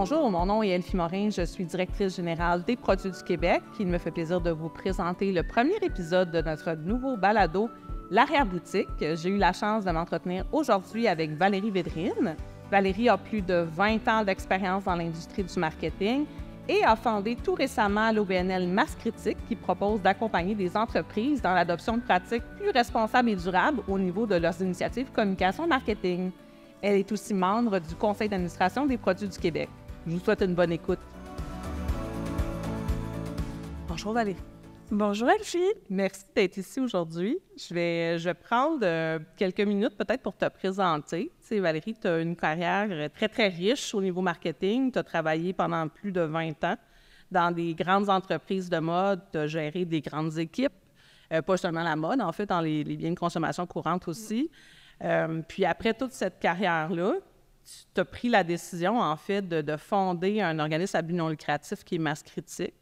Bonjour, mon nom est Elfie Morin, je suis directrice générale des Produits du Québec. Il me fait plaisir de vous présenter le premier épisode de notre nouveau balado, L'arrière-boutique. J'ai eu la chance de m'entretenir aujourd'hui avec Valérie Védrine. Valérie a plus de 20 ans d'expérience dans l'industrie du marketing et a fondé tout récemment l'OBNL Masse-Critique qui propose d'accompagner des entreprises dans l'adoption de pratiques plus responsables et durables au niveau de leurs initiatives communication marketing. Elle est aussi membre du conseil d'administration des Produits du Québec. Je vous souhaite une bonne écoute. Bonjour Valérie. Bonjour Elfie. Merci d'être ici aujourd'hui. Je vais prendre quelques minutes peut-être pour te présenter. Tu sais, Valérie, tu as une carrière très, très riche au niveau marketing. Tu as travaillé pendant plus de 20 ans dans des grandes entreprises de mode. Tu as géré des grandes équipes, pas seulement la mode, en fait, dans les biens de consommation courante aussi. Puis après toute cette carrière-là, tu as pris la décision, en fait, de fonder un organisme à but non lucratif qui est Masse-Critique.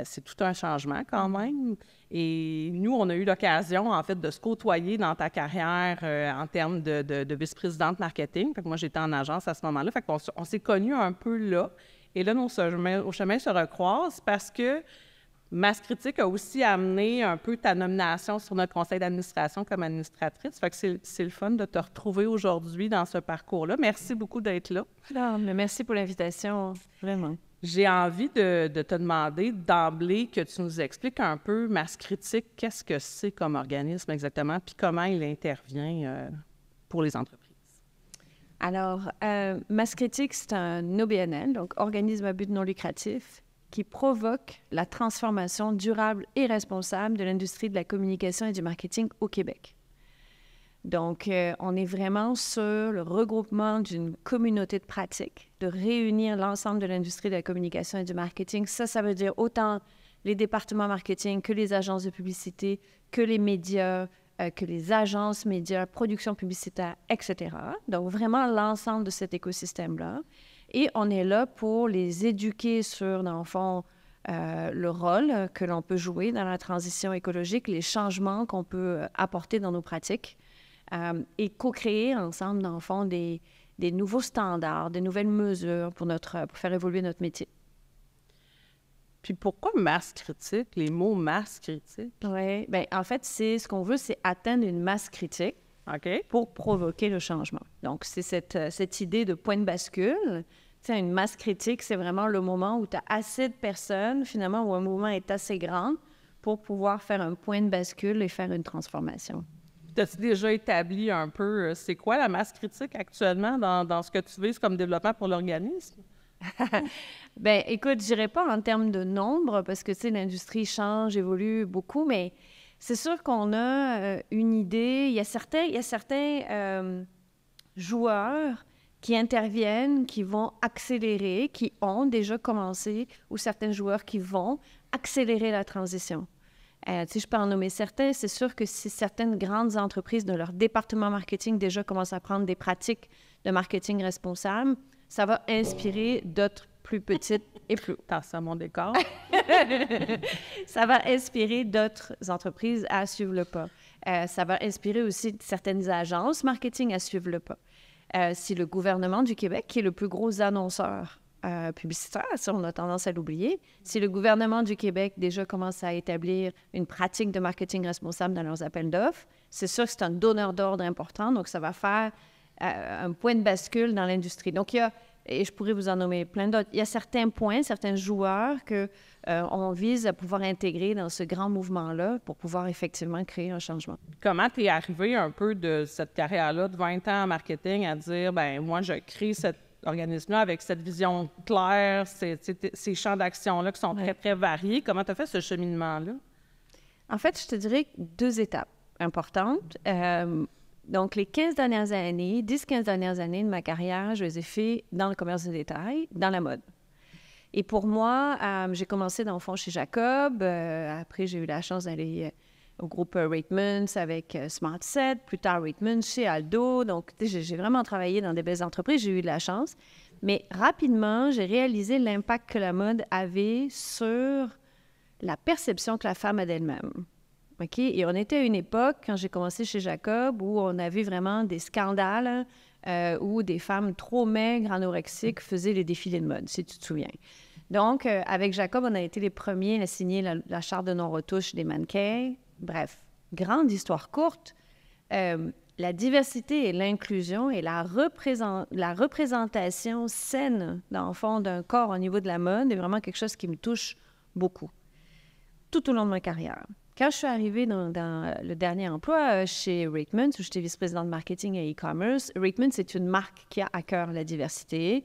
C'est tout un changement quand même. Et nous, on a eu l'occasion, en fait, de se côtoyer dans ta carrière en termes de vice-présidente marketing. Fait que moi, j'étais en agence à ce moment-là. Fait qu'on s'est connus un peu là. Et là, nos chemins se recroisent parce que Masse-Critique a aussi amené un peu ta nomination sur notre conseil d'administration comme administratrice. Fait que c'est le fun de te retrouver aujourd'hui dans ce parcours-là. Merci beaucoup d'être là. Non, mais merci pour l'invitation, vraiment. J'ai envie de te demander d'emblée que tu nous expliques un peu Masse-Critique, qu'est-ce que c'est comme organisme exactement, puis comment il intervient pour les entreprises. Alors, Masse-Critique, c'est un OBNL, donc organisme à but non lucratif, qui provoque la transformation durable et responsable de l'industrie de la communication et du marketing au Québec. Donc, on est vraiment sur le regroupement d'une communauté de pratiques, de réunir l'ensemble de l'industrie de la communication et du marketing. Ça veut dire autant les départements marketing que les agences de publicité, que les médias, que les agences médias, production publicitaire, etc. Donc, vraiment l'ensemble de cet écosystème-là. Et on est là pour les éduquer sur, dans le fond, le rôle que l'on peut jouer dans la transition écologique, les changements qu'on peut apporter dans nos pratiques. Et co-créer ensemble, dans le fond, des nouveaux standards, des nouvelles mesures pour faire évoluer notre métier. Puis pourquoi Masse-Critique, les mots Masse-Critique? Oui, bien, en fait, ce qu'on veut, c'est atteindre une masse critique pour provoquer le changement. Donc, c'est cette idée de point de bascule. Tu sais, une masse critique, c'est vraiment le moment où tu as assez de personnes, finalement, où un mouvement est assez grand pour pouvoir faire un point de bascule et faire une transformation. As-tu déjà établi un peu, c'est quoi la masse critique actuellement dans ce que tu vises comme développement pour l'organisme? Bien, écoute, je dirais pas en termes de nombre, parce que, tu sais, l'industrie change, évolue beaucoup, mais c'est sûr qu'on a une idée. Il y a certains joueurs qui interviennent, qui vont accélérer, qui ont déjà commencé, ou certains joueurs qui vont accélérer la transition. Si je peux en nommer certains, c'est sûr que si certaines grandes entreprises de leur département marketing déjà commencent à prendre des pratiques de marketing responsable, ça va inspirer d'autres plus petites et plus... T'as ça, mon décor. Ça va inspirer d'autres entreprises à suivre le pas. Ça va inspirer aussi certaines agences marketing à suivre le pas. Si le gouvernement du Québec, qui est le plus gros annonceur publicitaire, ça, on a tendance à l'oublier. Si le gouvernement du Québec déjà commence à établir une pratique de marketing responsable dans leurs appels d'offres, c'est sûr que c'est un donneur d'ordre important, donc ça va faire un point de bascule dans l'industrie. Donc, il y a, et je pourrais vous en nommer plein d'autres, il y a certains points, certains joueurs qu'on vise à pouvoir intégrer dans ce grand mouvement-là pour pouvoir effectivement créer un changement. Comment tu es arrivé un peu de cette carrière-là de 20 ans en marketing à dire, bien, moi, je crée cet organisme-là avec cette vision claire, ces champs d'action-là qui sont très, très variés. Comment tu as fait ce cheminement-là? En fait, je te dirais 2 étapes importantes. Donc, les 10-15 dernières années de ma carrière, je les ai fait dans le commerce de détail, dans la mode. Et pour moi, j'ai commencé dans le fond chez Jacob. Après, j'ai eu la chance d'aller au groupe Ratemans avec Smart Set, plus tard Ratemans chez Aldo. Donc, j'ai vraiment travaillé dans des belles entreprises, j'ai eu de la chance. Mais rapidement, j'ai réalisé l'impact que la mode avait sur la perception que la femme a d'elle-même. OK? Et on était à une époque, quand j'ai commencé chez Jacob, où on avait vraiment des scandales où des femmes trop maigres, anorexiques, faisaient les défilés de mode, si tu te souviens. Donc, avec Jacob, on a été les premiers à signer la charte de non-retouche des mannequins. Bref, grande histoire courte. La diversité et l'inclusion et la représentation saine, dans le fond, d'un corps au niveau de la mode est vraiment quelque chose qui me touche beaucoup, tout au long de ma carrière. Quand je suis arrivée dans le dernier emploi chez Rickman, où j'étais vice-présidente marketing et e-commerce, Rickman, c'est une marque qui a à cœur la diversité,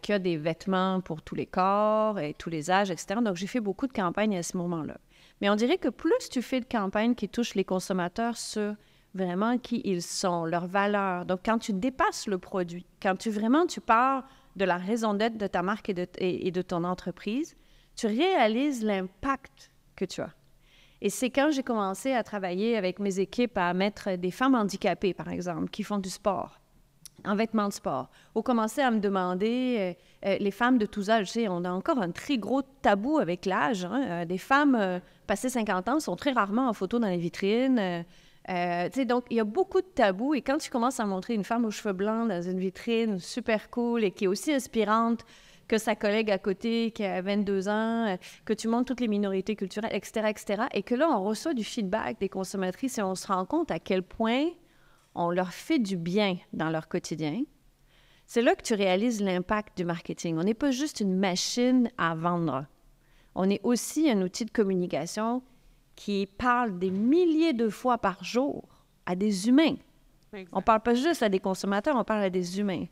qui a des vêtements pour tous les corps et tous les âges, etc. Donc, j'ai fait beaucoup de campagnes à ce moment-là. Mais on dirait que plus tu fais de campagnes qui touchent les consommateurs sur vraiment qui ils sont, leurs valeurs. Donc, quand tu dépasses le produit, quand tu pars de la raison d'être de ta marque et de ton entreprise, tu réalises l'impact que tu as. Et c'est quand j'ai commencé à travailler avec mes équipes à mettre des femmes handicapées, par exemple, qui font du sport, en vêtements de sport, ou commencer à me demander, les femmes de tous âges, tu sais, on a encore un très gros tabou avec l'âge. Hein? Des femmes passées 50 ans sont très rarement en photo dans les vitrines. Donc, il y a beaucoup de tabous. Et quand tu commences à montrer une femme aux cheveux blancs dans une vitrine super cool et qui est aussi inspirante que sa collègue à côté qui a 22 ans, que tu montres toutes les minorités culturelles, etc., et que là, on reçoit du feedback des consommatrices et on se rend compte à quel point on leur fait du bien dans leur quotidien, c'est là que tu réalises l'impact du marketing. On n'est pas juste une machine à vendre. On est aussi un outil de communication qui parle des milliers de fois par jour à des humains. Exact. On ne parle pas juste à des consommateurs, on parle à des humains.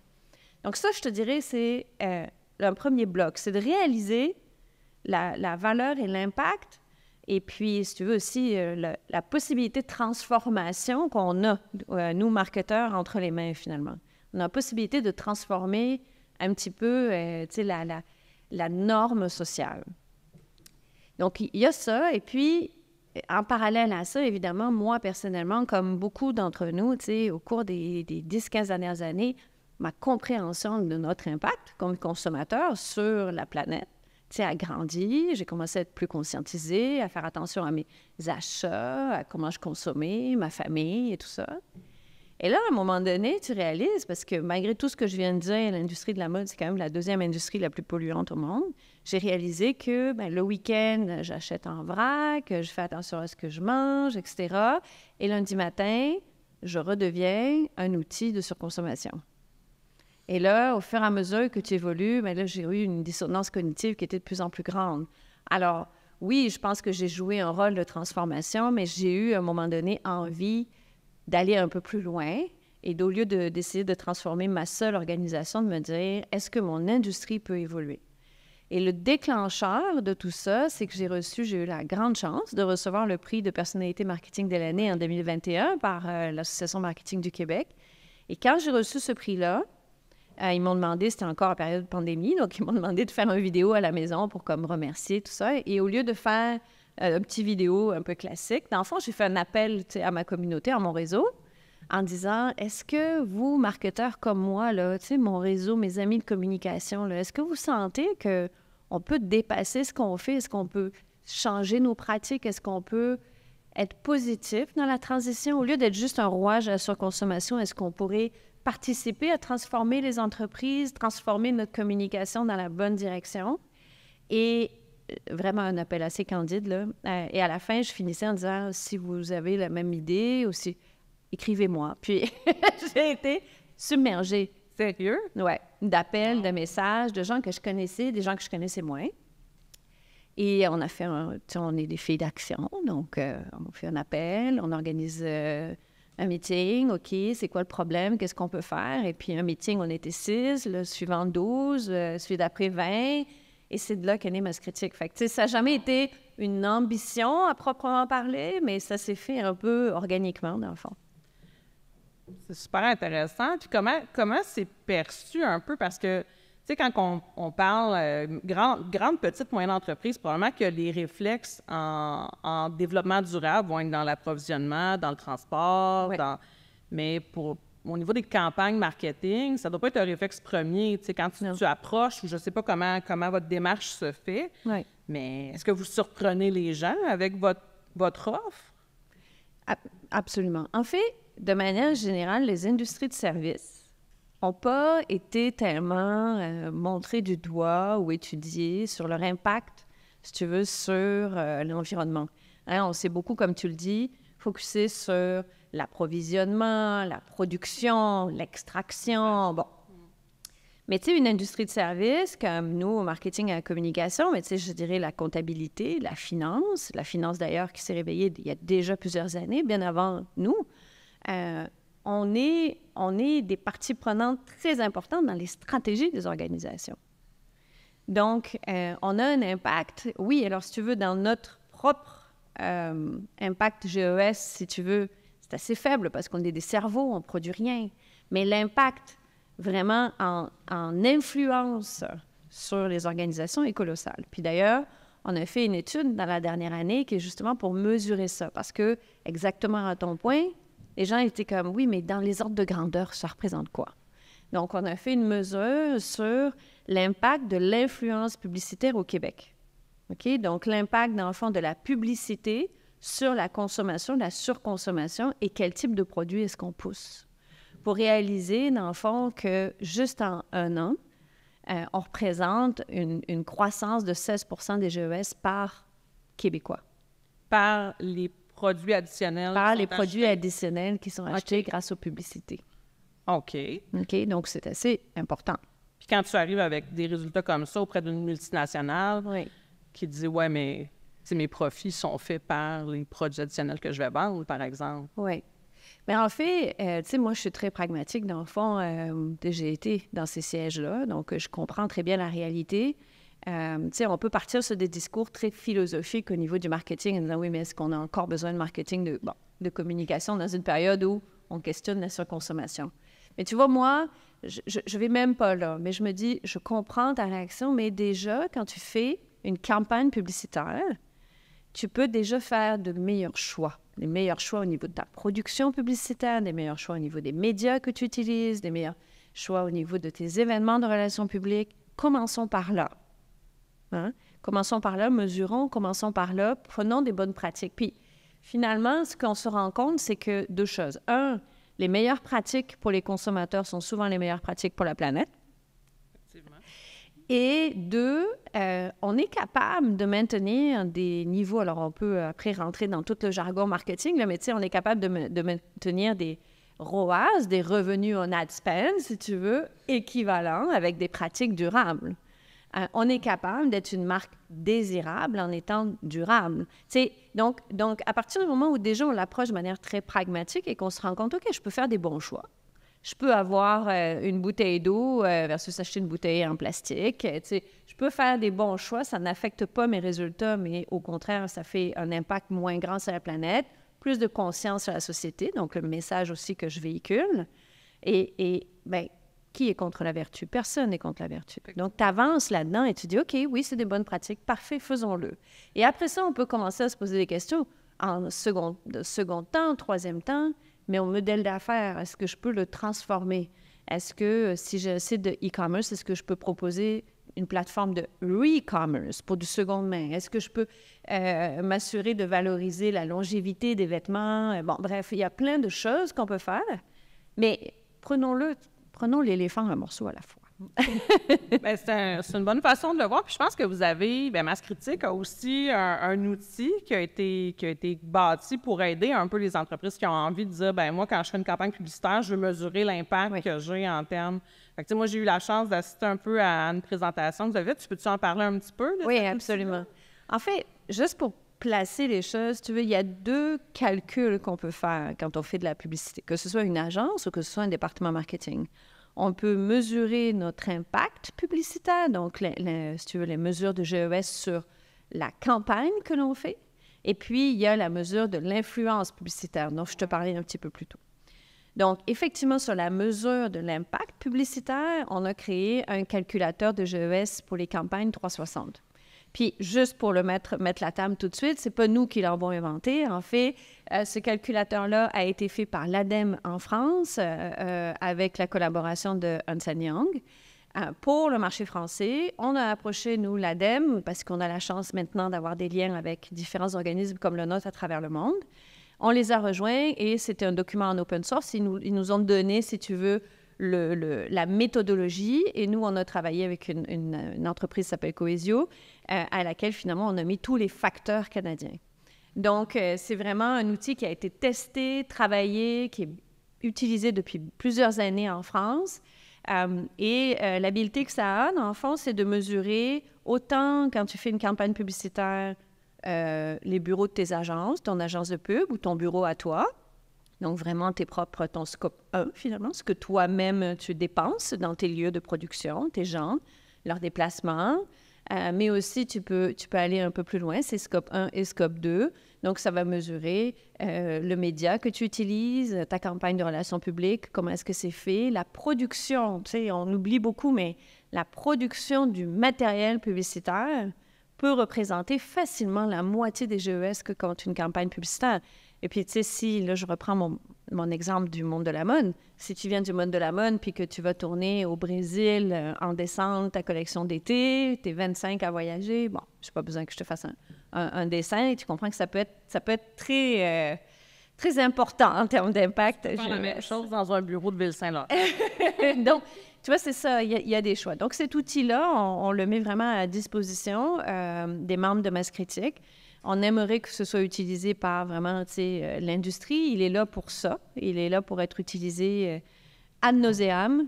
Donc ça, je te dirais, c'est un premier bloc. C'est de réaliser la valeur et l'impact, et puis, si tu veux aussi, la possibilité de transformation qu'on a, nous, marketeurs, entre les mains, finalement. On a la possibilité de transformer un petit peu, tu sais, la norme sociale. Donc, il y a ça, et puis, en parallèle à ça, évidemment, moi, personnellement, comme beaucoup d'entre nous, tu sais, au cours des 10-15 dernières années, ma compréhension de notre impact comme consommateur sur la planète, tu sais, a grandi. J'ai commencé à être plus conscientisée, à faire attention à mes achats, à comment je consommais, ma famille et tout ça. Et là, à un moment donné, tu réalises, parce que malgré tout ce que je viens de dire, l'industrie de la mode, c'est quand même la deuxième industrie la plus polluante au monde. J'ai réalisé que le week-end, j'achète en vrac, je fais attention à ce que je mange, etc. Et lundi matin, je redeviens un outil de surconsommation. Et là, au fur et à mesure que tu évolues, là, j'ai eu une dissonance cognitive qui était de plus en plus grande. Alors, oui, je pense que j'ai joué un rôle de transformation, mais j'ai eu, à un moment donné, envie d'aller un peu plus loin et au lieu d'essayer de transformer ma seule organisation, de me dire, est-ce que mon industrie peut évoluer? Et le déclencheur de tout ça, c'est que j'ai eu la grande chance de recevoir le prix de personnalité marketing de l'année en 2021 par l'Association marketing du Québec. Et quand j'ai reçu ce prix-là, ils m'ont demandé, c'était encore en période de pandémie, donc ils m'ont demandé de faire une vidéo à la maison pour comme remercier, tout ça. Et au lieu de faire un petit vidéo un peu classique, dans le fond, j'ai fait un appel à ma communauté, à mon réseau, en disant, est-ce que vous, marketeurs comme moi, là, mon réseau, mes amis de communication, là, est-ce que vous sentez qu'on peut dépasser ce qu'on fait? Est-ce qu'on peut changer nos pratiques? Est-ce qu'on peut être positif dans la transition? Au lieu d'être juste un rouage à la surconsommation, est-ce qu'on pourrait participer à transformer les entreprises, transformer notre communication dans la bonne direction? Et vraiment un appel assez candide, là. Et à la fin, je finissais en disant, si vous avez la même idée, ou si... écrivez-moi. Puis, j'ai été submergée. Sérieux? Oui, d'appels, de messages, de gens que je connaissais, des gens que je connaissais moins. Et on a fait on est des filles d'action, donc on fait un appel, on organise un meeting, OK, c'est quoi le problème, qu'est-ce qu'on peut faire? Et puis un meeting, on était 6, le suivant 12, celui d'après 20, et c'est de là qu'est née Masscritique. Fait que, tu sais, ça n'a jamais été une ambition à proprement parler, mais ça s'est fait un peu organiquement, dans le fond. C'est super intéressant. Puis comment c'est perçu un peu? Parce que, tu sais, quand on parle grande, petite, moyenne entreprise, probablement que les réflexes en développement durable vont être dans l'approvisionnement, dans le transport, oui. Mais au niveau des campagnes marketing, ça ne doit pas être un réflexe premier. Tu sais, quand tu approches, je ne sais pas comment votre démarche se fait, oui. Mais est-ce que vous surprenez les gens avec votre offre? Absolument. En fait, de manière générale, les industries de services n'ont pas été tellement montrés du doigt ou étudiés sur leur impact, si tu veux, sur l'environnement. Hein, on s'est beaucoup, comme tu le dis, focusé sur l'approvisionnement, la production, l'extraction, bon. Mais tu sais, une industrie de service, comme nous, au marketing et à la communication, mais tu sais, je dirais la comptabilité, la finance d'ailleurs qui s'est réveillée il y a déjà plusieurs années, bien avant nous, on est des parties prenantes très importantes dans les stratégies des organisations. Donc, on a un impact, oui, alors si tu veux, dans notre propre impact GES, si tu veux, c'est assez faible parce qu'on est des cerveaux, on ne produit rien. Mais l'impact vraiment en influence sur les organisations est colossal. Puis d'ailleurs, on a fait une étude dans la dernière année qui est justement pour mesurer ça. Parce que, exactement à ton point, les gens étaient comme, oui, mais dans les ordres de grandeur, ça représente quoi? Donc, on a fait une mesure sur l'impact de l'influence publicitaire au Québec. OK? Donc, l'impact, dans le fond, de la publicité sur la consommation, la surconsommation et quel type de produit est-ce qu'on pousse. Pour réaliser, dans le fond, que juste en un an, on représente une croissance de 16 % des GES par Québécois. Par les produits additionnels. Par les produits additionnels qui sont achetés grâce aux publicités. OK. OK, donc c'est assez important. Puis quand tu arrives avec des résultats comme ça auprès d'une multinationale qui dit « Ouais, mais mes profits sont faits par les produits additionnels que je vais vendre, par exemple. » Oui. Mais en fait, tu sais, moi, je suis très pragmatique. Dans le fond, j'ai été dans ces sièges-là, donc je comprends très bien la réalité. Tu sais, on peut partir sur des discours très philosophiques au niveau du marketing en disant, oui, mais est-ce qu'on a encore besoin de marketing, de communication dans une période où on questionne la surconsommation? Mais tu vois, moi, je vais même pas là, mais je me dis, je comprends ta réaction, mais déjà, quand tu fais une campagne publicitaire, tu peux déjà faire de meilleurs choix. Des meilleurs choix au niveau de ta production publicitaire, des meilleurs choix au niveau des médias que tu utilises, des meilleurs choix au niveau de tes événements de relations publiques. Commençons par là. Hein? Commençons par là, mesurons, commençons par là, prenons des bonnes pratiques. Puis, finalement, ce qu'on se rend compte, c'est que deux choses. Un, les meilleures pratiques pour les consommateurs sont souvent les meilleures pratiques pour la planète. Effectivement. Et deux, on est capable de maintenir des niveaux, alors on peut après rentrer dans tout le jargon marketing, là, mais tu sais, on est capable de maintenir des ROAS, des revenus on ad spend, si tu veux, équivalents avec des pratiques durables. On est capable d'être une marque désirable en étant durable. Tu sais, donc, à partir du moment où déjà on l'approche de manière très pragmatique et qu'on se rend compte, OK, je peux faire des bons choix. Je peux avoir une bouteille d'eau versus acheter une bouteille en plastique. Tu sais, je peux faire des bons choix. Ça n'affecte pas mes résultats, mais au contraire, ça fait un impact moins grand sur la planète, plus de conscience sur la société, donc le message aussi que je véhicule. Et bien, qui est contre la vertu? Personne n'est contre la vertu. Donc, tu avances là-dedans et tu dis, OK, oui, c'est des bonnes pratiques, parfait, faisons-le. Et après ça, on peut commencer à se poser des questions en second temps, troisième temps. Mais au modèle d'affaires, est-ce que je peux le transformer? Est-ce que si j'ai un site de e-commerce, est-ce que je peux proposer une plateforme de re-commerce pour du seconde main? Est-ce que je peux m'assurer de valoriser la longévité des vêtements? Bon, bref, il y a plein de choses qu'on peut faire, mais prenons l'éléphant un morceau à la fois. Bien, c'est une bonne façon de le voir. Puis je pense que vous avez, bien, Masscritique a aussi un outil qui a été bâti pour aider un peu les entreprises qui ont envie de dire, bien, moi, quand je fais une campagne publicitaire, je veux mesurer l'impact que j'ai en termes. Fait que, tu sais, moi, j'ai eu la chance d'assister un peu à une présentation que vous avez faite. Peux-tu en parler un petit peu? Oui, absolument. En fait, juste pour placer les choses, tu veux, il y a deux calculs qu'on peut faire quand on fait de la publicité, que ce soit une agence ou que ce soit un département marketing. On peut mesurer notre impact publicitaire, donc si tu veux, les mesures de GES sur la campagne que l'on fait. Et puis, il y a la mesure de l'influence publicitaire, dont je te parlais un petit peu plus tôt. Donc, effectivement, sur la mesure de l'impact publicitaire, on a créé un calculateur de GES pour les campagnes 360. Puis, juste pour mettre la table tout de suite, c'est pas nous qui l'avons inventé. En fait, ce calculateur-là a été fait par l'ADEME en France avec la collaboration de Ernst & Young. Pour le marché français, on a approché, nous, l'ADEME, parce qu'on a la chance maintenant d'avoir des liens avec différents organismes comme le nôtre à travers le monde. On les a rejoints et c'était un document en open source. Ils nous ont donné, si tu veux, la méthodologie. Et nous, on a travaillé avec une entreprise qui s'appelle Cohesio, à laquelle, finalement, on a mis tous les facteurs canadiens. Donc, c'est vraiment un outil qui a été testé, travaillé, qui est utilisé depuis plusieurs années en France. L'habileté que ça a, dans le fond, c'est de mesurer autant quand tu fais une campagne publicitaire, les bureaux de tes agences, ton agence de pub ou ton bureau à toi. Donc, vraiment, ton scope 1, finalement, ce que toi-même tu dépenses dans tes lieux de production, tes gens, leurs déplacements. Mais aussi, tu peux aller un peu plus loin, c'est scope 1 et scope 2. Donc, ça va mesurer le média que tu utilises, ta campagne de relations publiques, comment est-ce que c'est fait, la production. Tu sais, on oublie beaucoup, mais la production du matériel publicitaire peut représenter facilement la moitié des GES que compte une campagne publicitaire. Et puis, tu sais, si, là, je reprends mon exemple du monde de la mode, si tu viens du monde de la mode puis que tu vas tourner au Brésil en décembre ta collection d'été, tu es 25 à voyager, bon, je n'ai pas besoin que je te fasse un dessin, et tu comprends que ça peut être très, très important en termes d'impact. C'est pas la même chose dans un bureau de Ville-Saint-Laurent. Donc, tu vois, c'est ça, il y a des choix. Donc, cet outil-là, on le met vraiment à disposition des membres de Masse Critique. On aimerait que ce soit utilisé par vraiment, tu sais, l'industrie. Il est là pour ça. Il est là pour être utilisé ad nauseam,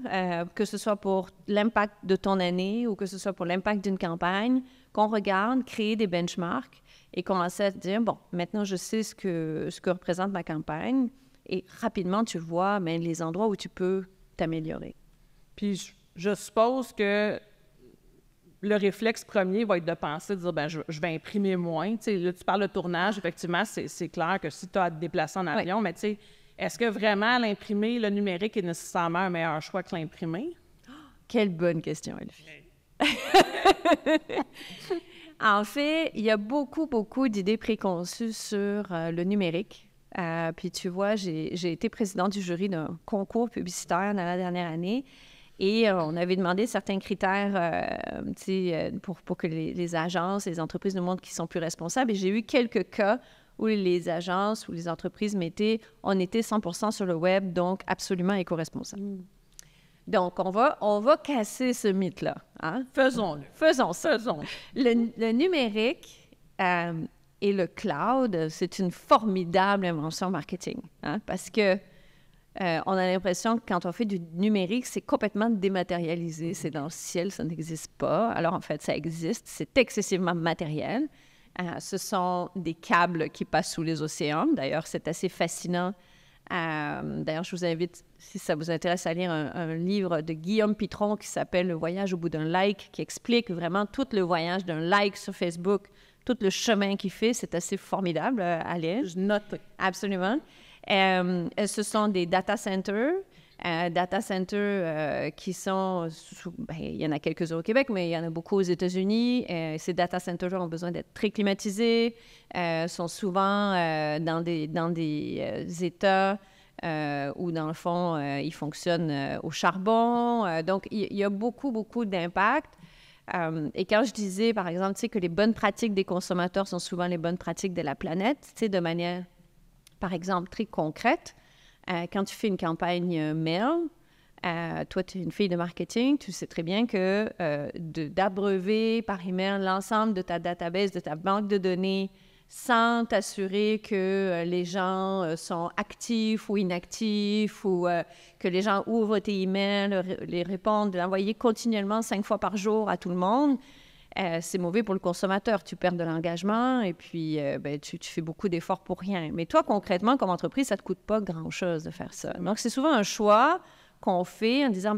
que ce soit pour l'impact de ton année ou que ce soit pour l'impact d'une campagne, qu'on regarde, créer des benchmarks et commencer à te dire, bon, maintenant, je sais ce que représente ma campagne, et rapidement, tu vois les endroits où tu peux t'améliorer. Puis, je suppose que le réflexe premier va être de penser, de dire, ben je vais imprimer moins. Tu sais, là, tu parles de tournage, effectivement, c'est clair que si tu as à te déplacer en avion, oui. Mais tu sais, est-ce que vraiment l'imprimer, le numérique est nécessairement un meilleur choix que l'imprimer? Quelle bonne question, Elfie. En fait, il y a beaucoup, beaucoup d'idées préconçues sur le numérique. Puis tu vois, j'ai été présidente du jury d'un concours publicitaire dans la dernière année. Et on avait demandé certains critères pour que les agences, les entreprises nous montrent qu'ils sont plus responsables. Et j'ai eu quelques cas où les agences ou les entreprises mettaient « on était 100% sur le web, donc absolument éco-responsable ». Donc, on va casser ce mythe-là. Hein? Faisons-le. Faisons ça. Le numérique et le cloud, c'est une formidable invention marketing. Hein? Parce que on a l'impression que quand on fait du numérique, c'est complètement dématérialisé. C'est dans le ciel, ça n'existe pas. Alors, en fait, ça existe. C'est excessivement matériel. Ce sont des câbles qui passent sous les océans. D'ailleurs, c'est assez fascinant. D'ailleurs, je vous invite, si ça vous intéresse, à lire un livre de Guillaume Pitron qui s'appelle « Le voyage au bout d'un like », qui explique vraiment tout le voyage d'un like sur Facebook, tout le chemin qu'il fait. C'est assez formidable à lire. Je note. Absolument. Ce sont des data centers. Qui sont... il y en a quelques-uns au Québec, mais il y en a beaucoup aux États-Unis. Ces data centers-là ont besoin d'être très climatisés, sont souvent dans des États où, dans le fond, ils fonctionnent au charbon. Donc, il y a beaucoup, beaucoup d'impact. Et quand je disais, par exemple, tu sais, que les bonnes pratiques des consommateurs sont souvent les bonnes pratiques de la planète, tu sais, de manière, par exemple, très concrète, quand tu fais une campagne mail, toi, tu es une fille de marketing, tu sais très bien que d'abreuver par email l'ensemble de ta database, de ta banque de données, sans t'assurer que les gens sont actifs ou inactifs ou que les gens ouvrent tes emails, les répondent, de l'envoyer continuellement 5 fois par jour à tout le monde, c'est mauvais pour le consommateur. Tu perds de l'engagement et puis tu fais beaucoup d'efforts pour rien. Mais toi, concrètement, comme entreprise, ça ne te coûte pas grand-chose de faire ça. Donc, c'est souvent un choix qu'on fait en disant,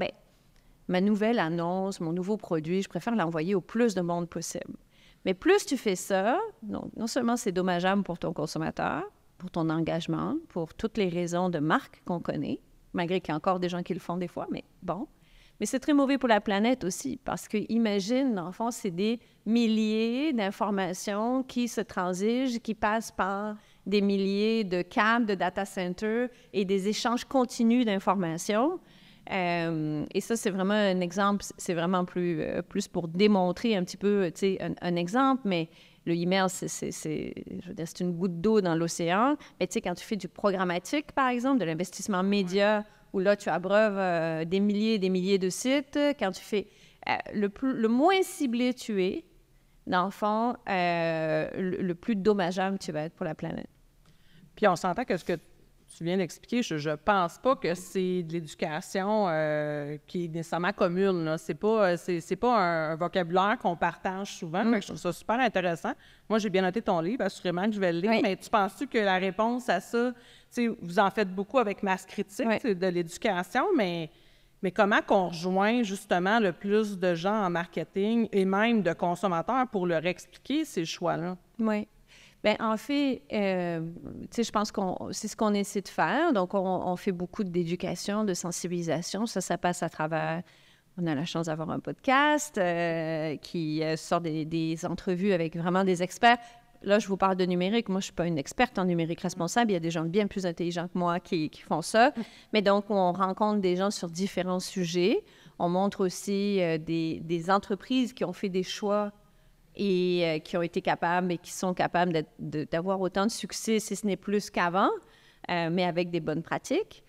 ma nouvelle annonce, mon nouveau produit, je préfère l'envoyer au plus de monde possible. Mais plus tu fais ça, non seulement c'est dommageable pour ton consommateur, pour ton engagement, pour toutes les raisons de marque qu'on connaît, malgré qu'il y a encore des gens qui le font des fois, mais bon. Mais c'est très mauvais pour la planète aussi, parce que imagine, dans le fond, c'est des milliers d'informations qui se transigent, qui passent par des milliers de câbles, de data centers et des échanges continus d'informations. Et ça, c'est vraiment un exemple, c'est vraiment plus pour démontrer un petit peu, tu sais, un exemple, mais le email, je veux dire, c'est une goutte d'eau dans l'océan. Mais tu sais, quand tu fais du programmatique, par exemple, de l'investissement média où là, tu abreuves des milliers et des milliers de sites. Quand tu fais le moins ciblé tu es, dans le fond, le plus dommageable tu vas être pour la planète. Puis on s'entend que ce que tu viens d'expliquer, je pense pas que c'est de l'éducation qui est nécessairement commune, là. C'est pas un vocabulaire qu'on partage souvent. Fait que je trouve ça super intéressant. Moi, j'ai bien noté ton livre, assurément que je vais le lire. Oui. Mais tu penses-tu que la réponse à ça, tu sais, vous en faites beaucoup avec Masse Critique, Oui. c'est de l'éducation, mais comment qu'on rejoint justement le plus de gens en marketing et même de consommateurs pour leur expliquer ces choix-là? Oui. Bien, en fait, tu sais, je pense c'est ce qu'on essaie de faire. Donc, on fait beaucoup d'éducation, de sensibilisation. Ça passe à travers... On a la chance d'avoir un podcast qui sort des entrevues avec vraiment des experts. Là, je vous parle de numérique. Moi, je ne suis pas une experte en numérique responsable. Il y a des gens bien plus intelligents que moi qui font ça. Mais donc, on rencontre des gens sur différents sujets. On montre aussi des entreprises qui ont fait des choix et qui ont été capables et qui sont capables d'avoir autant de succès, si ce n'est plus qu'avant, mais avec des bonnes pratiques.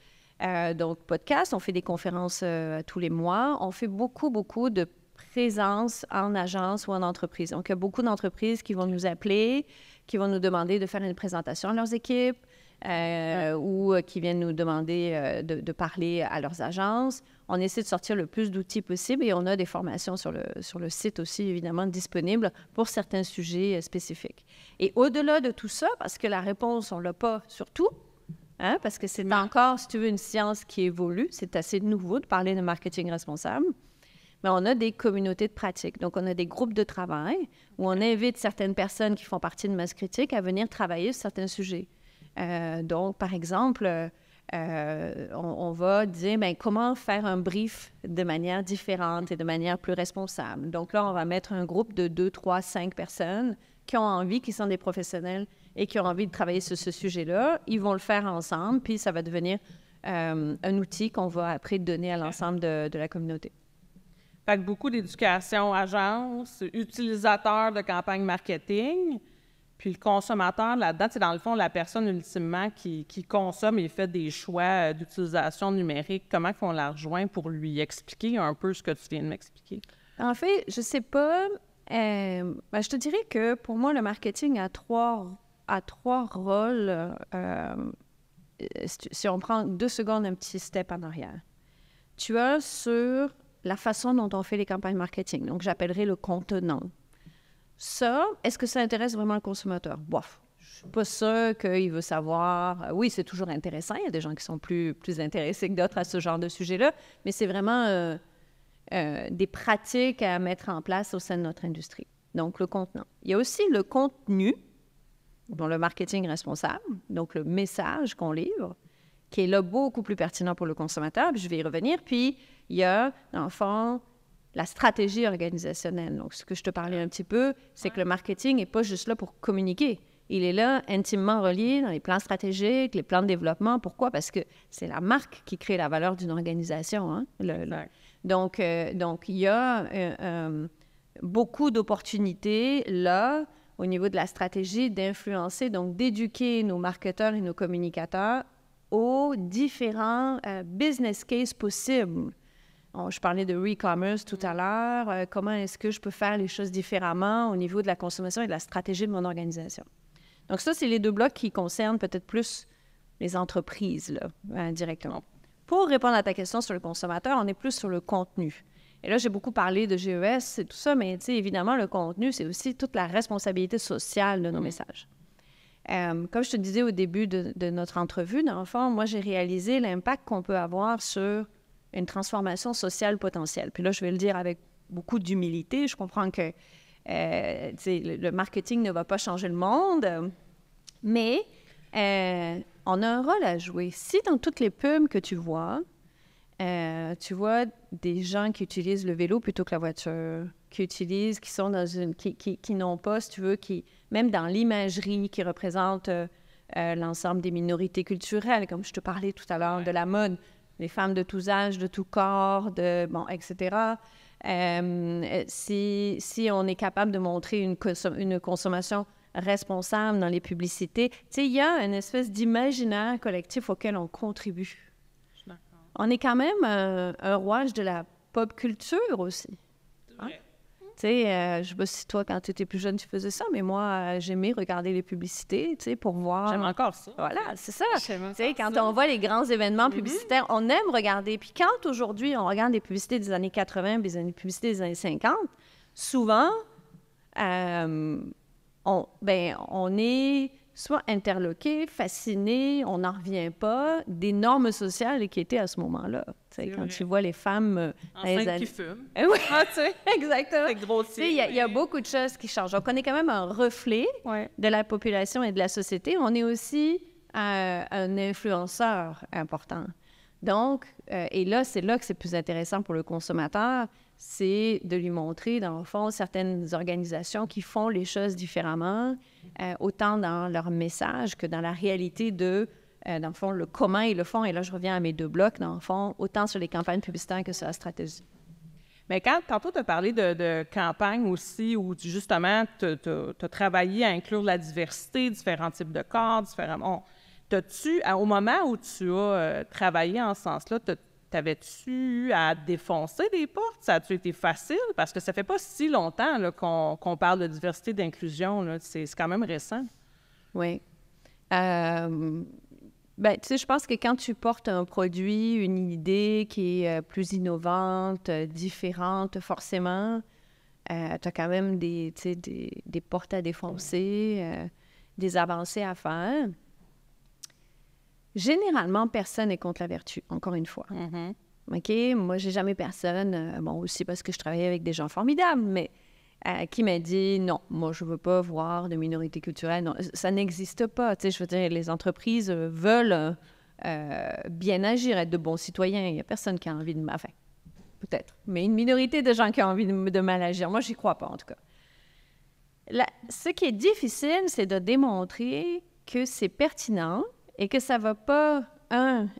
Donc, podcast, on fait des conférences tous les mois. On fait beaucoup de présence en agence ou en entreprise. Donc, il y a beaucoup d'entreprises qui vont nous appeler, qui vont nous demander de faire une présentation à leurs équipes ou qui viennent nous demander de parler à leurs agences. On essaie de sortir le plus d'outils possible et on a des formations sur le site aussi, évidemment, disponibles pour certains sujets spécifiques. Et au-delà de tout ça, parce que la réponse, on ne l'a pas sur tout, hein, parce que c'est encore, si tu veux, une science qui évolue. C'est assez nouveau de parler de marketing responsable. Mais on a des communautés de pratique. Donc, on a des groupes de travail où on invite certaines personnes qui font partie de Masse Critique à venir travailler sur certains sujets. Donc, par exemple, on va dire comment faire un brief de manière différente et de manière plus responsable. Donc là, on va mettre un groupe de 2, 3, 5 personnes qui ont envie, qui sont des professionnels et qui ont envie de travailler sur ce sujet-là. Ils vont le faire ensemble, puis ça va devenir un outil qu'on va après donner à l'ensemble de la communauté. Fait que beaucoup d'éducation, agence, utilisateurs de campagne marketing, puis le consommateur là-dedans, c'est dans le fond la personne ultimement qui consomme et fait des choix d'utilisation numérique. Comment on la rejoint pour lui expliquer un peu ce que tu viens de m'expliquer? En fait, je sais pas. Je te dirais que pour moi, le marketing a trois rôles. Si on prend 2 secondes, un petit step en arrière. Tu as sur la façon dont on fait les campagnes marketing. Donc, j'appellerais le contenant. Ça, est-ce que ça intéresse vraiment le consommateur? Bof. Je ne suis pas sûre qu'il veut savoir. Oui, c'est toujours intéressant. Il y a des gens qui sont plus intéressés que d'autres à ce genre de sujet-là, mais c'est vraiment des pratiques à mettre en place au sein de notre industrie. Donc, le contenant. Il y a aussi le contenu, dont le marketing responsable, donc le message qu'on livre, qui est là beaucoup plus pertinent pour le consommateur, puis je vais y revenir. Puis, il y a, dans le fond, la stratégie organisationnelle. Donc, ce que je te parlais un petit peu, c'est que le marketing n'est pas juste là pour communiquer. Il est là intimement relié dans les plans stratégiques, les plans de développement. Pourquoi? Parce que c'est la marque qui crée la valeur d'une organisation. Hein? Donc, il y a beaucoup d'opportunités là, au niveau de la stratégie, d'influencer, donc d'éduquer nos marketeurs et nos communicateurs aux différents business cases possibles. Je parlais de re-commerce tout à l'heure. Comment est-ce que je peux faire les choses différemment au niveau de la consommation et de la stratégie de mon organisation? Donc ça, c'est les 2 blocs qui concernent peut-être plus les entreprises, là, directement. Pour répondre à ta question sur le consommateur, on est plus sur le contenu. Et là, j'ai beaucoup parlé de GES et tout ça, mais évidemment, le contenu, c'est aussi toute la responsabilité sociale de nos messages. Comme je te disais au début de notre entrevue, dans le fond, moi, j'ai réalisé l'impact qu'on peut avoir sur une transformation sociale potentielle. Puis là, je vais le dire avec beaucoup d'humilité. Je comprends que le marketing ne va pas changer le monde, mais on a un rôle à jouer. Si dans toutes les pubs que tu vois des gens qui utilisent le vélo plutôt que la voiture, qui sont dans qui n'ont pas, si tu veux, même dans l'imagerie, qui représente l'ensemble des minorités culturelles, comme je te parlais tout à l'heure, de la mode, les femmes de tous âges, de tout corps, etc. Si on est capable de montrer une consommation responsable dans les publicités, il y a une espèce d'imaginaire collectif auquel on contribue. on est quand même un rouage de la pop culture aussi. Hein? Tu sais, je sais pas si toi, quand tu étais plus jeune, tu faisais ça, mais moi, j'aimais regarder les publicités, tu sais, pour voir... J'aime encore ça. Voilà, c'est ça. Tu sais, quand ça. on voit les grands événements publicitaires, on aime regarder. Puis quand, aujourd'hui, on regarde les publicités des années 80 puis les publicités des années 50, souvent, on est soit interloqué, fasciné, on n'en revient pas des normes sociales qui étaient à ce moment-là. Tu sais, quand tu vois les femmes... enceintes qui fument. Oui, Ah, tu sais. exactement. C'est grossier. Il y a beaucoup de choses qui changent. Donc, on est quand même un reflet de la population et de la société. On est aussi un influenceur important. Donc, et là, c'est là que c'est plus intéressant pour le consommateur, c'est de lui montrer, dans le fond, certaines organisations qui font les choses différemment, autant dans leur message que dans la réalité de, dans le fond, le comment ils le font. Et là, je reviens à mes 2 blocs, dans le fond, autant sur les campagnes publicitaires que sur la stratégie. Mais tantôt, tu as parlé de campagne aussi, où justement, tu as travaillé à inclure la diversité, différents types de corps, différents... au moment où tu as travaillé en ce sens-là, t'avais-tu à défoncer des portes? Ça a-tu été facile? Parce que ça fait pas si longtemps là, qu'on parle de diversité et d'inclusion. Là. C'est quand même récent. Oui. Tu sais, je pense que quand tu portes un produit, une idée qui est plus innovante, différente, forcément, tu as quand même des portes à défoncer, des avancées à faire. Généralement, personne n'est contre la vertu, encore une fois. Mm-hmm. OK? Moi, j'ai jamais personne, aussi parce que je travaillais avec des gens formidables, mais qui m'a dit, non, moi, je veux pas voir de minorité culturelle. Non, ça n'existe pas. Tu sais, je veux dire, les entreprises veulent bien agir, être de bons citoyens. Il y a personne qui a envie de... Enfin, peut-être, mais une minorité de gens qui ont envie de mal agir. Moi, j'y crois pas, en tout cas. Ce qui est difficile, c'est de démontrer que c'est pertinent et que ça ne va pas,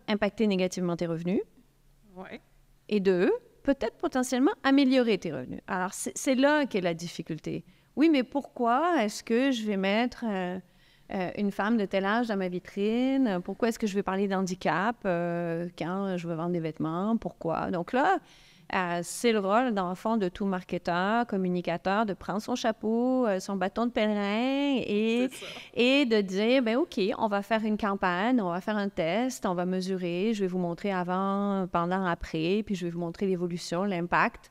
impacter négativement tes revenus, et 2, peut-être potentiellement améliorer tes revenus. Alors, c'est là qu'est la difficulté. Oui, mais pourquoi est-ce que je vais mettre une femme de tel âge dans ma vitrine? Pourquoi est-ce que je vais parler d'handicap quand je veux vendre des vêtements? Pourquoi? Donc là, c'est le rôle, dans le fond, de tout marketeur, communicateur, de prendre son chapeau, son bâton de pèlerin et de dire, bien, OK, on va faire une campagne, on va faire un test, on va mesurer, je vais vous montrer avant, pendant, après, puis je vais vous montrer l'évolution, l'impact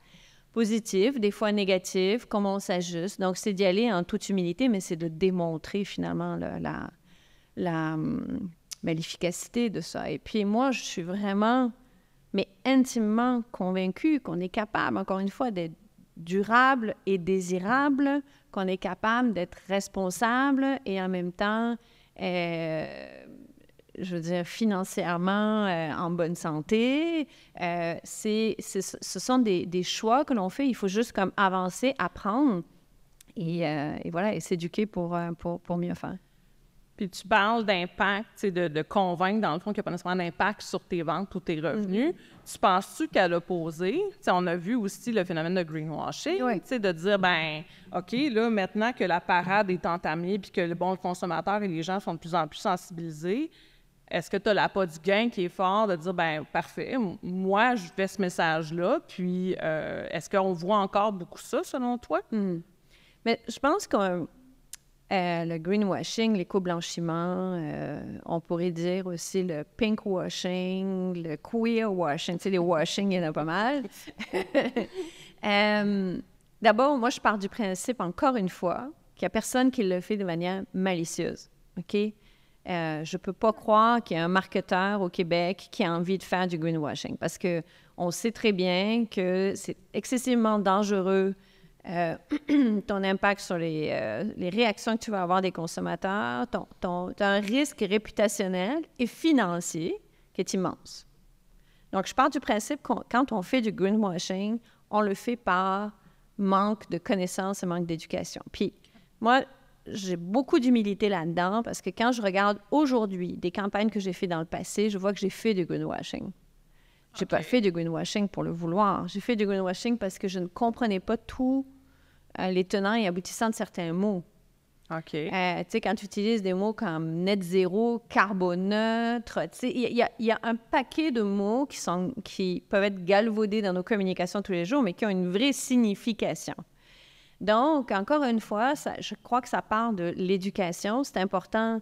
positif, des fois négatif, comment on s'ajuste. Donc, c'est d'y aller en toute humilité, mais c'est de démontrer, finalement, l'efficacité de ça. Et puis, moi, je suis vraiment... mais intimement convaincu qu'on est capable, encore une fois, d'être durable et désirable, qu'on est capable d'être responsable et en même temps, je veux dire, financièrement en bonne santé. Ce sont des choix que l'on fait. Il faut juste comme avancer, apprendre et voilà, et s'éduquer pour mieux faire. Puis tu parles d'impact, de convaincre, dans le fond, qu'il n'y a pas nécessairement d'impact sur tes ventes ou tes revenus. Tu penses-tu qu'à l'opposé, on a vu aussi le phénomène de greenwashing, de dire, ben OK, là, maintenant que la parade est entamée puis que le consommateur et les gens sont de plus en plus sensibilisés, est-ce que tu as l'appât du gain qui est fort de dire, ben parfait, moi, je fais ce message-là, puis est-ce qu'on voit encore beaucoup ça, selon toi? Mais je pense que le greenwashing, l'éco-blanchiment, on pourrait dire aussi le pinkwashing, le queerwashing. Tu sais, les washing, il y en a pas mal. D'abord, moi, je pars du principe, encore une fois, qu'il n'y a personne qui le fait de manière malicieuse. OK? Je ne peux pas croire qu'il y a un marketeur au Québec qui a envie de faire du greenwashing parce qu'on sait très bien que c'est excessivement dangereux. Ton impact sur les réactions que tu vas avoir des consommateurs, tu as un risque réputationnel et financier qui est immense. Donc, je pars du principe que quand on fait du greenwashing, on le fait par manque de connaissances et manque d'éducation. Puis, moi, j'ai beaucoup d'humilité là-dedans parce que quand je regarde aujourd'hui des campagnes que j'ai faites dans le passé, je vois que j'ai fait du greenwashing. J'ai pas fait du greenwashing pour le vouloir. J'ai fait du greenwashing parce que je ne comprenais pas tous les tenants et aboutissants de certains mots. OK. Tu sais, quand tu utilises des mots comme net zéro, carboneutre, tu sais, il y a un paquet de mots qui peuvent être galvaudés dans nos communications tous les jours, mais qui ont une vraie signification. Donc, encore une fois, je crois que ça part de l'éducation. C'est important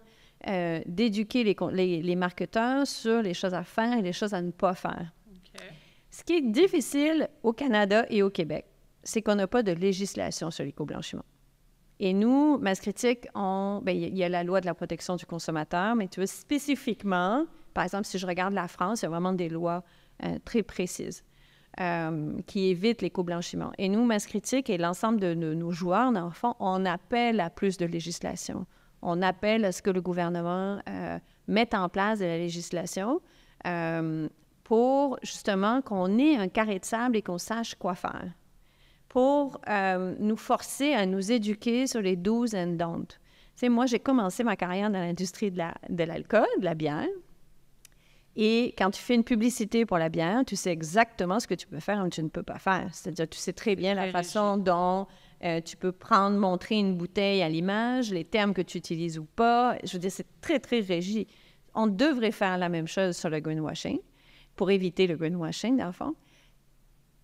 d'éduquer les marketeurs sur les choses à faire et les choses à ne pas faire. OK. Ce qui est difficile au Canada et au Québec, c'est qu'on n'a pas de législation sur l'éco-blanchiment. Et nous, Masse-Critique, il y a la loi de la protection du consommateur, mais tu vois, spécifiquement, par exemple, si je regarde la France, il y a vraiment des lois très précises qui évitent l'éco-blanchiment. Et nous, Masse-Critique et l'ensemble de nos joueurs, dans le fond, on appelle à plus de législation. On appelle à ce que le gouvernement mette en place de la législation pour, justement, qu'on ait un carré de sable et qu'on sache quoi faire, pour nous forcer à nous éduquer sur les do's and don'ts. Tu sais, moi, j'ai commencé ma carrière dans l'industrie de l'alcool, de la bière. Et quand tu fais une publicité pour la bière, tu sais exactement ce que tu peux faire ou tu ne peux pas faire. C'est-à-dire, tu sais très bien la façon dont tu peux montrer une bouteille à l'image, les termes que tu utilises ou pas. Je veux dire, c'est très, très régi. On devrait faire la même chose sur le greenwashing pour éviter le greenwashing, dans le fond.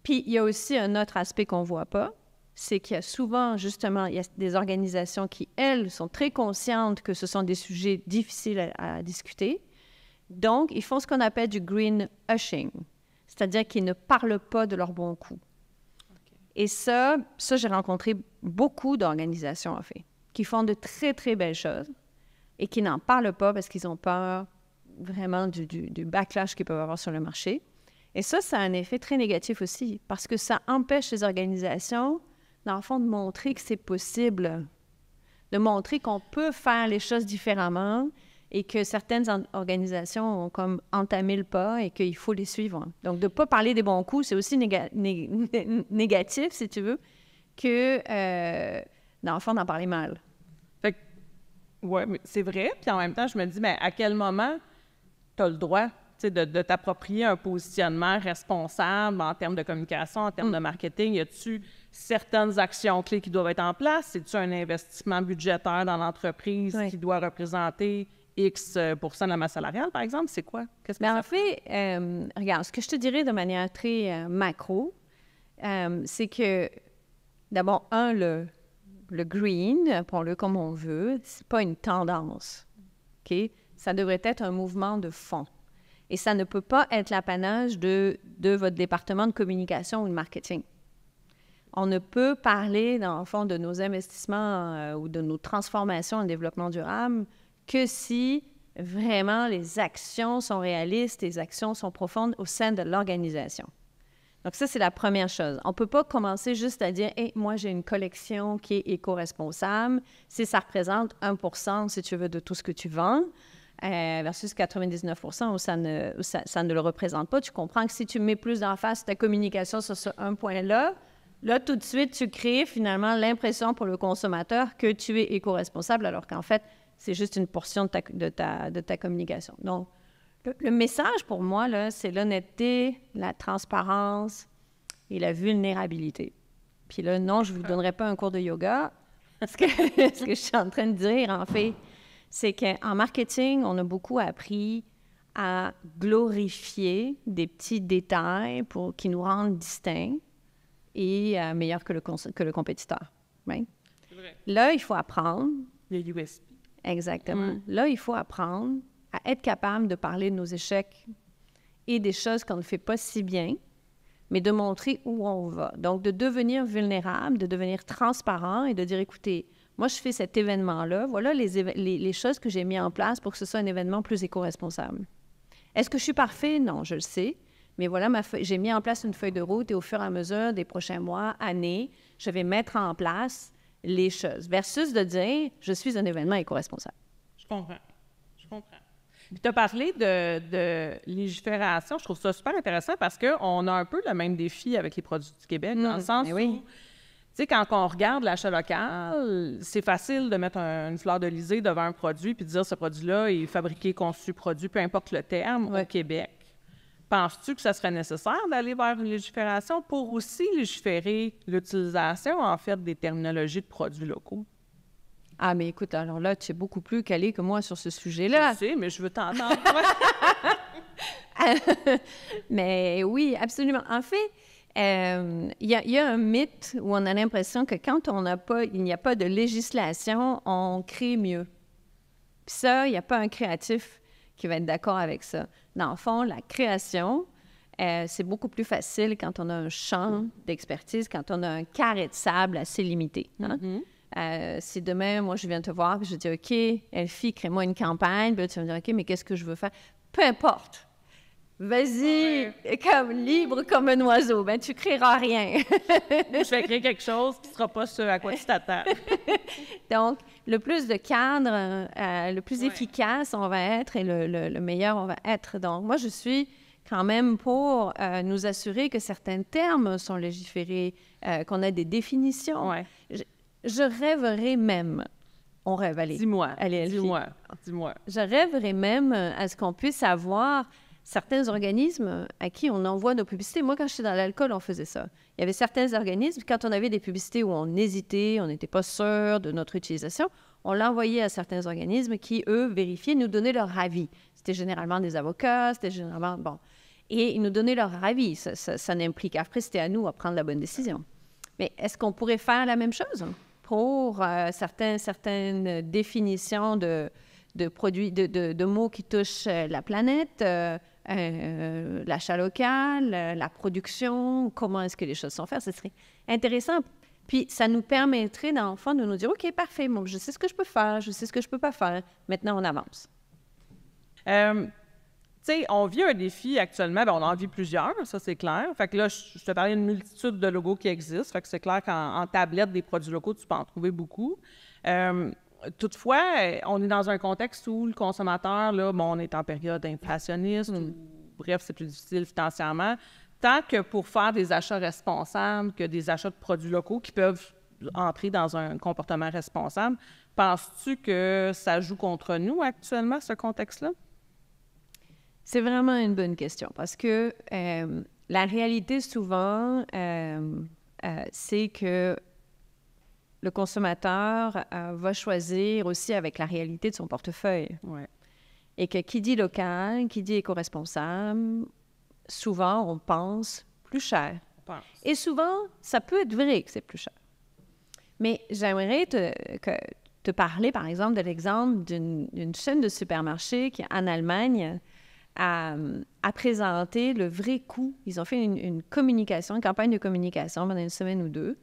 Puis, il y a aussi un autre aspect qu'on ne voit pas, c'est qu'il y a souvent, justement, il y a des organisations qui, elles, sont très conscientes que ce sont des sujets difficiles à discuter. Donc, ils font ce qu'on appelle du greenwashing, c'est-à-dire qu'ils ne parlent pas de leur bon coup. Okay. Et ça, j'ai rencontré beaucoup d'organisations, en fait, qui font de très, très belles choses et qui n'en parlent pas parce qu'ils ont peur vraiment du backlash qu'ils peuvent avoir sur le marché. Et ça a un effet très négatif aussi, parce que ça empêche les organisations, dans le fond, de montrer que c'est possible, de montrer qu'on peut faire les choses différemment et que certaines organisations ont comme entamé le pas et qu'il faut les suivre. Donc, de ne pas parler des bons coups, c'est aussi négatif, si tu veux, que, dans le fond, d'en parler mal. Fait que, ouais, mais c'est vrai. Puis en même temps, je me dis, mais à quel moment tu as le droit de t'approprier un positionnement responsable en termes de communication, en termes de marketing? Y a-tu certaines actions clés qui doivent être en place? C'est-tu un investissement budgétaire dans l'entreprise qui doit représenter X % de la masse salariale, par exemple? C'est quoi? Qu'est-ce que ça fait? Regarde, ce que je te dirais de manière très macro, c'est que, d'abord, le green, appelons-le comme on veut, c'est pas une tendance. OK? Ça devrait être un mouvement de fond. Et ça ne peut pas être l'apanage de votre département de communication ou de marketing. On ne peut parler, dans le fond, de nos investissements ou de nos transformations en développement durable que si vraiment les actions sont réalistes, les actions sont profondes au sein de l'organisation. Donc ça, c'est la première chose. On ne peut pas commencer juste à dire « Hey, moi, j'ai une collection qui est éco-responsable. Si ça représente 1 %, si tu veux, de tout ce que tu vends, versus 99 % où ça ne le représente pas. » Tu comprends que si tu mets plus d'emphase ta communication sur ce un point-là, là, tout de suite, tu crées finalement l'impression pour le consommateur que tu es éco-responsable, alors qu'en fait, c'est juste une portion de ta communication. Donc, le message pour moi, là, c'est l'honnêteté, la transparence et la vulnérabilité. Puis là, non, je ne vous donnerai pas un cours de yoga. Ce que je suis en train de dire, en fait, c'est qu'en marketing, on a beaucoup appris à glorifier des petits détails qui nous rendent distincts et meilleurs que le compétiteur. Right? C'est vrai. Là, il faut apprendre. Les USP. Exactement. Là, il faut apprendre à être capable de parler de nos échecs et des choses qu'on ne fait pas si bien, mais de montrer où on va. Donc, de devenir vulnérable, de devenir transparent et de dire, écoutez, moi, je fais cet événement-là. Voilà les choses que j'ai mis en place pour que ce soit un événement plus éco-responsable. Est-ce que je suis parfait? Non, je le sais. Mais voilà, j'ai mis en place une feuille de route et au fur et à mesure des prochains mois, années, je vais mettre en place les choses. Versus de dire, je suis un événement éco-responsable. Je comprends. Puis tu as parlé de légifération. Je trouve ça super intéressant parce qu'on a un peu le même défi avec les produits du Québec, dans le sens où, tu sais, quand on regarde l'achat local, c'est facile de mettre une fleur d'Elysée devant un produit puis de dire ce produit-là est fabriqué, conçu, produit, peu importe le terme, au Québec. Penses-tu que ça serait nécessaire d'aller vers une légifération pour aussi légiférer l'utilisation, en fait, des terminologies de produits locaux? Ah, mais écoute, alors là, tu es beaucoup plus calé que moi sur ce sujet-là. Je sais, mais je veux t'entendre. Mais oui, absolument. En fait, il y a un mythe où on a l'impression que quand il n'y a pas de législation, on crée mieux. Puis ça, il n'y a pas un créatif qui va être d'accord avec ça. Dans le fond, la création, c'est beaucoup plus facile quand on a un champ d'expertise, quand on a un carré de sable assez limité. Hein? Si demain, moi, je viens te voir, puis je dis, OK, Elfie, crée-moi une campagne, puis là, tu vas me dire, OK, mais qu'est-ce que je veux faire? Peu importe. Vas-y, comme libre comme un oiseau. Ben, tu créeras rien. Je vais créer quelque chose qui ne sera pas ce à quoi tu t'attends. Donc, le plus de cadres, le plus efficace on va être et le meilleur on va être. Donc, moi, je suis quand même pour nous assurer que certains termes sont légiférés, qu'on a des définitions. Ouais. Je rêverais même, on rêve, allez. Dis-moi. Allez, dis-moi. Je rêverais même à ce qu'on puisse avoir certains organismes à qui on envoie nos publicités. Moi, quand j'étais dans l'alcool, on faisait ça. Il y avait certains organismes, quand on avait des publicités où on hésitait, on n'était pas sûr de notre utilisation, on l'envoyait à certains organismes qui, eux, vérifiaient, nous donnaient leur avis. C'était généralement des avocats, c'était généralement... Bon. Et ils nous donnaient leur avis. Ça n'implique... Après, c'était à nous à prendre la bonne décision. Mais est-ce qu'on pourrait faire la même chose pour certaines définitions de produits, de mots qui touchent la planète, l'achat local, la production, comment est-ce que les choses sont faites? Ce serait intéressant. Puis, ça nous permettrait, dans le fond, de nous dire, OK, parfait, moi, je sais ce que je peux faire, je sais ce que je ne peux pas faire. Maintenant, on avance. Tu sais, on vit un défi actuellement, bien, on en vit plusieurs, ça c'est clair. Fait que là, je te parlais d'une multitude de logos qui existent, fait que c'est clair qu'en tablette des produits locaux, tu peux en trouver beaucoup. Toutefois, on est dans un contexte où le consommateur, là, bon, on est en période inflationniste, ou, bref, c'est plus difficile financièrement. Tant que pour faire des achats responsables, que des achats de produits locaux qui peuvent entrer dans un comportement responsable, penses-tu que ça joue contre nous actuellement, ce contexte-là? C'est vraiment une bonne question parce que la réalité, souvent, c'est que le consommateur va choisir aussi avec la réalité de son portefeuille. Ouais. Et que qui dit local, qui dit éco-responsable, souvent, on pense plus cher. Et souvent, ça peut être vrai que c'est plus cher. Mais j'aimerais te parler, par exemple, de l'exemple d'une chaîne de supermarchés qui, en Allemagne, a présenté le vrai coût. Ils ont fait une communication, une campagne de communication pendant une semaine ou deux.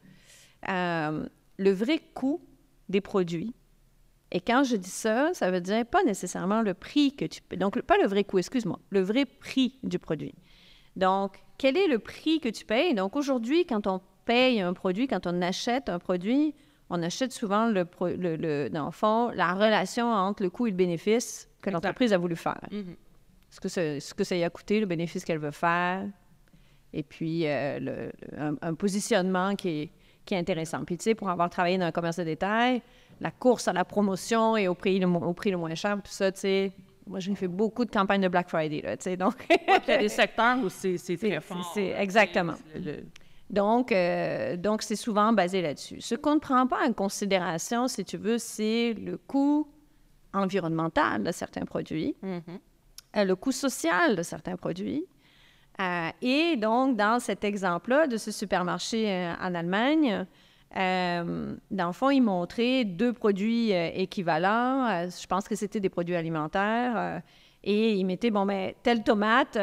Le vrai coût des produits. Et quand je dis ça, ça veut dire pas nécessairement le prix que tu payes. Donc, pas le vrai coût, excuse-moi, le vrai prix du produit. Donc, quel est le prix que tu payes? Donc, aujourd'hui, quand on paye un produit, quand on achète un produit, on achète souvent, dans le fond, la relation entre le coût et le bénéfice que l'entreprise a voulu faire. Mm-hmm. Ce que ça y a coûté, le bénéfice qu'elle veut faire, et puis un positionnement qui est intéressant. Puis, tu sais, pour avoir travaillé dans un commerce de détail, la course à la promotion et au prix le moins cher, tout ça, tu sais, moi, j'ai fait beaucoup de campagnes de Black Friday, là, tu sais, donc... Il y a des secteurs où c'est très fort. Exactement. Donc, c'est souvent basé là-dessus. Ce qu'on ne prend pas en considération, si tu veux, c'est le coût environnemental de certains produits, le coût social de certains produits. Et donc, dans cet exemple-là de ce supermarché en Allemagne, dans le fond, ils montraient 2 produits équivalents. Je pense que c'était des produits alimentaires. Et ils mettaient, bon, mais telle tomate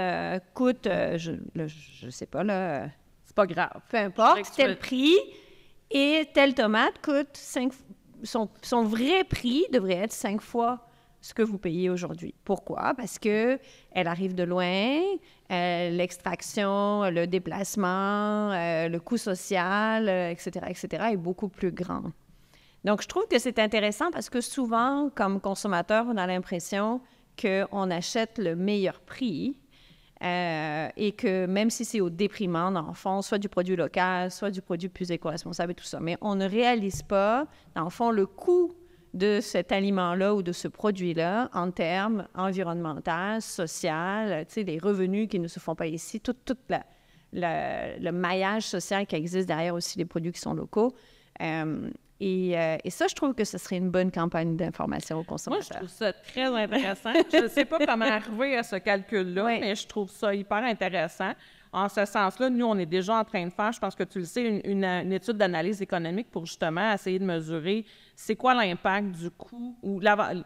coûte, je sais pas, là... C'est pas grave. Peu importe, tel prix. Et telle tomate coûte son vrai prix devrait être 5 fois ce que vous payez aujourd'hui. Pourquoi? Parce qu'elle arrive de loin, l'extraction, le déplacement, le coût social, etc., est beaucoup plus grand. Donc, je trouve que c'est intéressant parce que souvent, comme consommateur, on a l'impression qu'on achète le meilleur prix et que même si c'est au déprimant, dans le fond, soit du produit local, soit du produit plus éco-responsable et tout ça, mais on ne réalise pas, dans le fond, le coût de cet aliment-là ou de ce produit-là en termes environnementaux, social, tu sais, les revenus qui ne se font pas ici, tout le maillage social qui existe derrière aussi les produits qui sont locaux. Et ça, je trouve que ce serait une bonne campagne d'information aux consommateurs. Moi, je trouve ça très intéressant. Je ne sais pas comment arriver à ce calcul-là, mais je trouve ça hyper intéressant. En ce sens-là, nous, on est déjà en train de faire, je pense que tu le sais, une étude d'analyse économique pour justement essayer de mesurer c'est quoi l'impact du coût, ou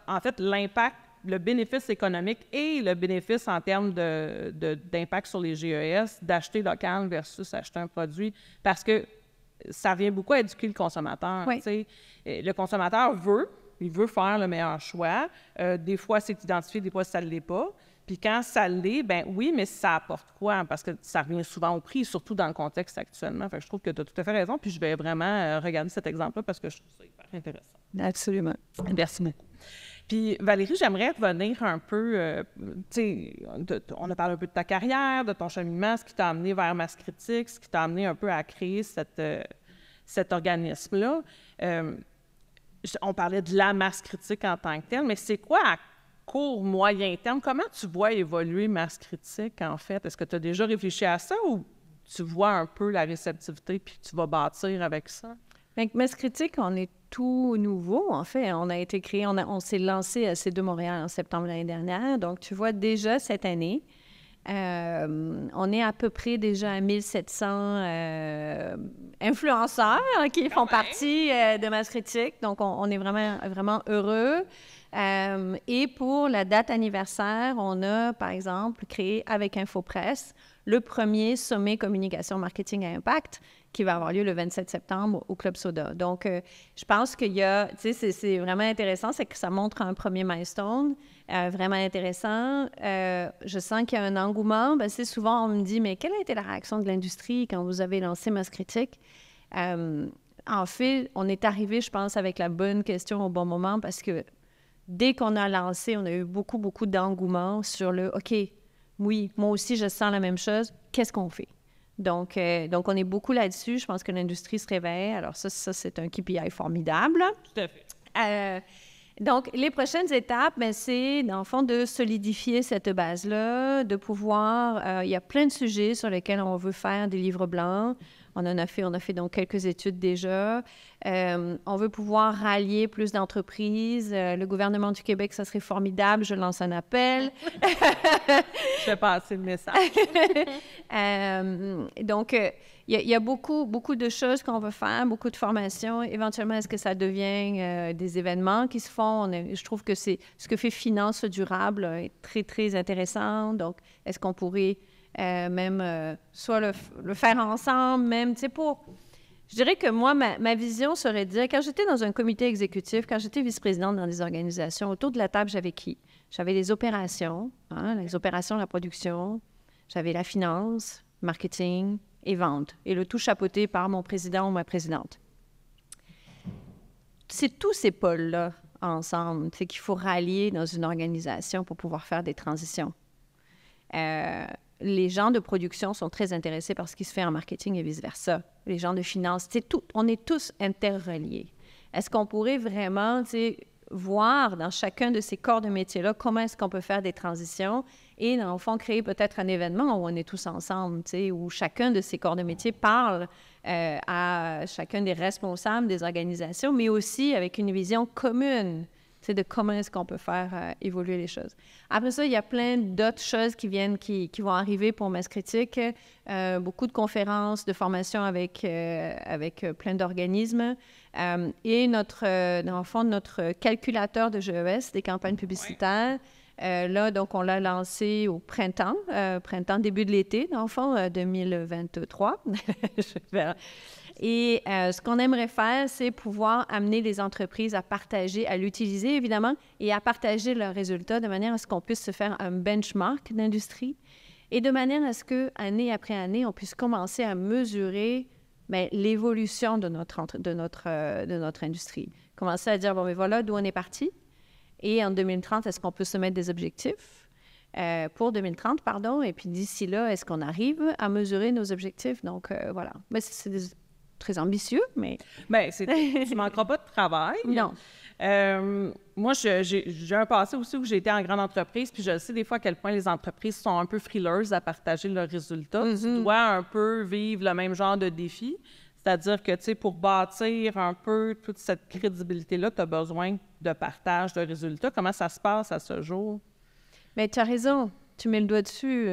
en fait, l'impact, le bénéfice économique et le bénéfice en termes d'impact sur les GES, d'acheter local versus acheter un produit, parce que ça vient beaucoup éduquer le consommateur. Oui. Le consommateur il veut faire le meilleur choix. Des fois, c'est identifié, des fois, ça ne l'est pas. Puis quand ça l'est, ben oui, mais ça apporte quoi? Parce que ça revient souvent au prix, surtout dans le contexte actuellement. Fait que je trouve que tu as tout à fait raison. Puis je vais vraiment regarder cet exemple-là parce que je trouve ça hyper intéressant. Absolument. Merci beaucoup. Puis Valérie, j'aimerais revenir un peu, on a parlé un peu de ta carrière, de ton cheminement, ce qui t'a amené vers Masscritique, ce qui t'a amené un peu à créer cet organisme-là. On parlait de la Masscritique en tant que telle, mais c'est quoi à court, moyen terme? Comment tu vois évoluer Masscritique, en fait? Est-ce que tu as déjà réfléchi à ça ou tu vois un peu la réceptivité puis tu vas bâtir avec ça? Avec Masscritique, on est tout nouveau, en fait. On a été créé, on s'est lancé à C2 Montréal en septembre l'année dernière. Donc, tu vois, déjà cette année, on est à peu près déjà à 1700 influenceurs qui font partie de Masscritique. Donc, on est vraiment, vraiment heureux. Et pour la date anniversaire, on a, par exemple, créé avec InfoPresse le premier sommet communication marketing à impact qui va avoir lieu le 27 septembre au Club Soda. Donc, je pense qu'il y a, tu sais, c'est vraiment intéressant, c'est que ça montre un premier milestone vraiment intéressant. Je sens qu'il y a un engouement. Ben, c'est souvent, on me dit, mais quelle a été la réaction de l'industrie quand vous avez lancé Masscritique? En fait, on est arrivé, je pense, avec la bonne question au bon moment parce que dès qu'on a lancé, on a eu beaucoup, beaucoup d'engouement sur le « OK, oui, moi aussi, je sens la même chose. Qu'est-ce qu'on fait? » Donc, on est beaucoup là-dessus. Je pense que l'industrie se réveille. Alors ça c'est un KPI formidable. Tout à fait. Donc, les prochaines étapes, ben, c'est, dans le fond, de solidifier cette base-là, de pouvoir... il y a plein de sujets sur lesquels on veut faire des livres blancs. On a fait donc quelques études déjà. On veut pouvoir rallier plus d'entreprises. Le gouvernement du Québec, ça serait formidable. Je lance un appel. Je fais passer le message. Donc, il y a beaucoup, beaucoup de choses qu'on veut faire, beaucoup de formations. Éventuellement, est-ce que ça devient des événements qui se font? Je trouve que c'est ce que fait Finance durable est très, très intéressant. Donc, est-ce qu'on pourrait... même soit le faire ensemble, même, tu sais, Je dirais que moi, ma vision serait de dire, quand j'étais dans un comité exécutif, quand j'étais vice-présidente dans des organisations, autour de la table, j'avais qui? J'avais les opérations, les opérations de la production, j'avais la finance, marketing et vente, et le tout chapeauté par mon président ou ma présidente. C'est tous ces pôles-là ensemble, tu sais, qu'il faut rallier dans une organisation pour pouvoir faire des transitions. Les gens de production sont très intéressés par ce qui se fait en marketing et vice-versa. Les gens de finance, on est tous interreliés. Est-ce qu'on pourrait vraiment voir dans chacun de ces corps de métier-là comment est-ce qu'on peut faire des transitions et, dans le fond, créer peut-être un événement où on est tous ensemble, où chacun de ces corps de métier parle à chacun des responsables des organisations, mais aussi avec une vision commune de comment est-ce qu'on peut faire évoluer les choses. Après ça, il y a plein d'autres choses qui vont arriver pour Masscritique. Beaucoup de conférences, de formations avec plein d'organismes. Et dans le fond, notre calculateur de GES, des campagnes publicitaires, là, donc, on l'a lancé au printemps, début de l'été, dans le fond, 2023. Et ce qu'on aimerait faire, c'est pouvoir amener les entreprises à partager, à l'utiliser, évidemment, et à partager leurs résultats de manière à ce qu'on puisse se faire un benchmark d'industrie et de manière à ce que, année après année, on puisse commencer à mesurer l'évolution de notre industrie. Commencer à dire, bon, mais voilà d'où on est parti. Et en 2030, est-ce qu'on peut se mettre des objectifs pour 2030, pardon, et puis d'ici là, est-ce qu'on arrive à mesurer nos objectifs? Donc, voilà. Mais c'est très ambitieux, mais... Bien, tu ne manqueras pas de travail. Non. Moi, j'ai un passé aussi où j'ai été en grande entreprise, puis je sais des fois à quel point les entreprises sont un peu frileuses à partager leurs résultats. Tu dois un peu vivre le même genre de défi. C'est-à-dire que, tu sais, pour bâtir un peu toute cette crédibilité-là, tu as besoin de partage de résultats. Comment ça se passe à ce jour? Mais tu as raison, tu mets le doigt dessus.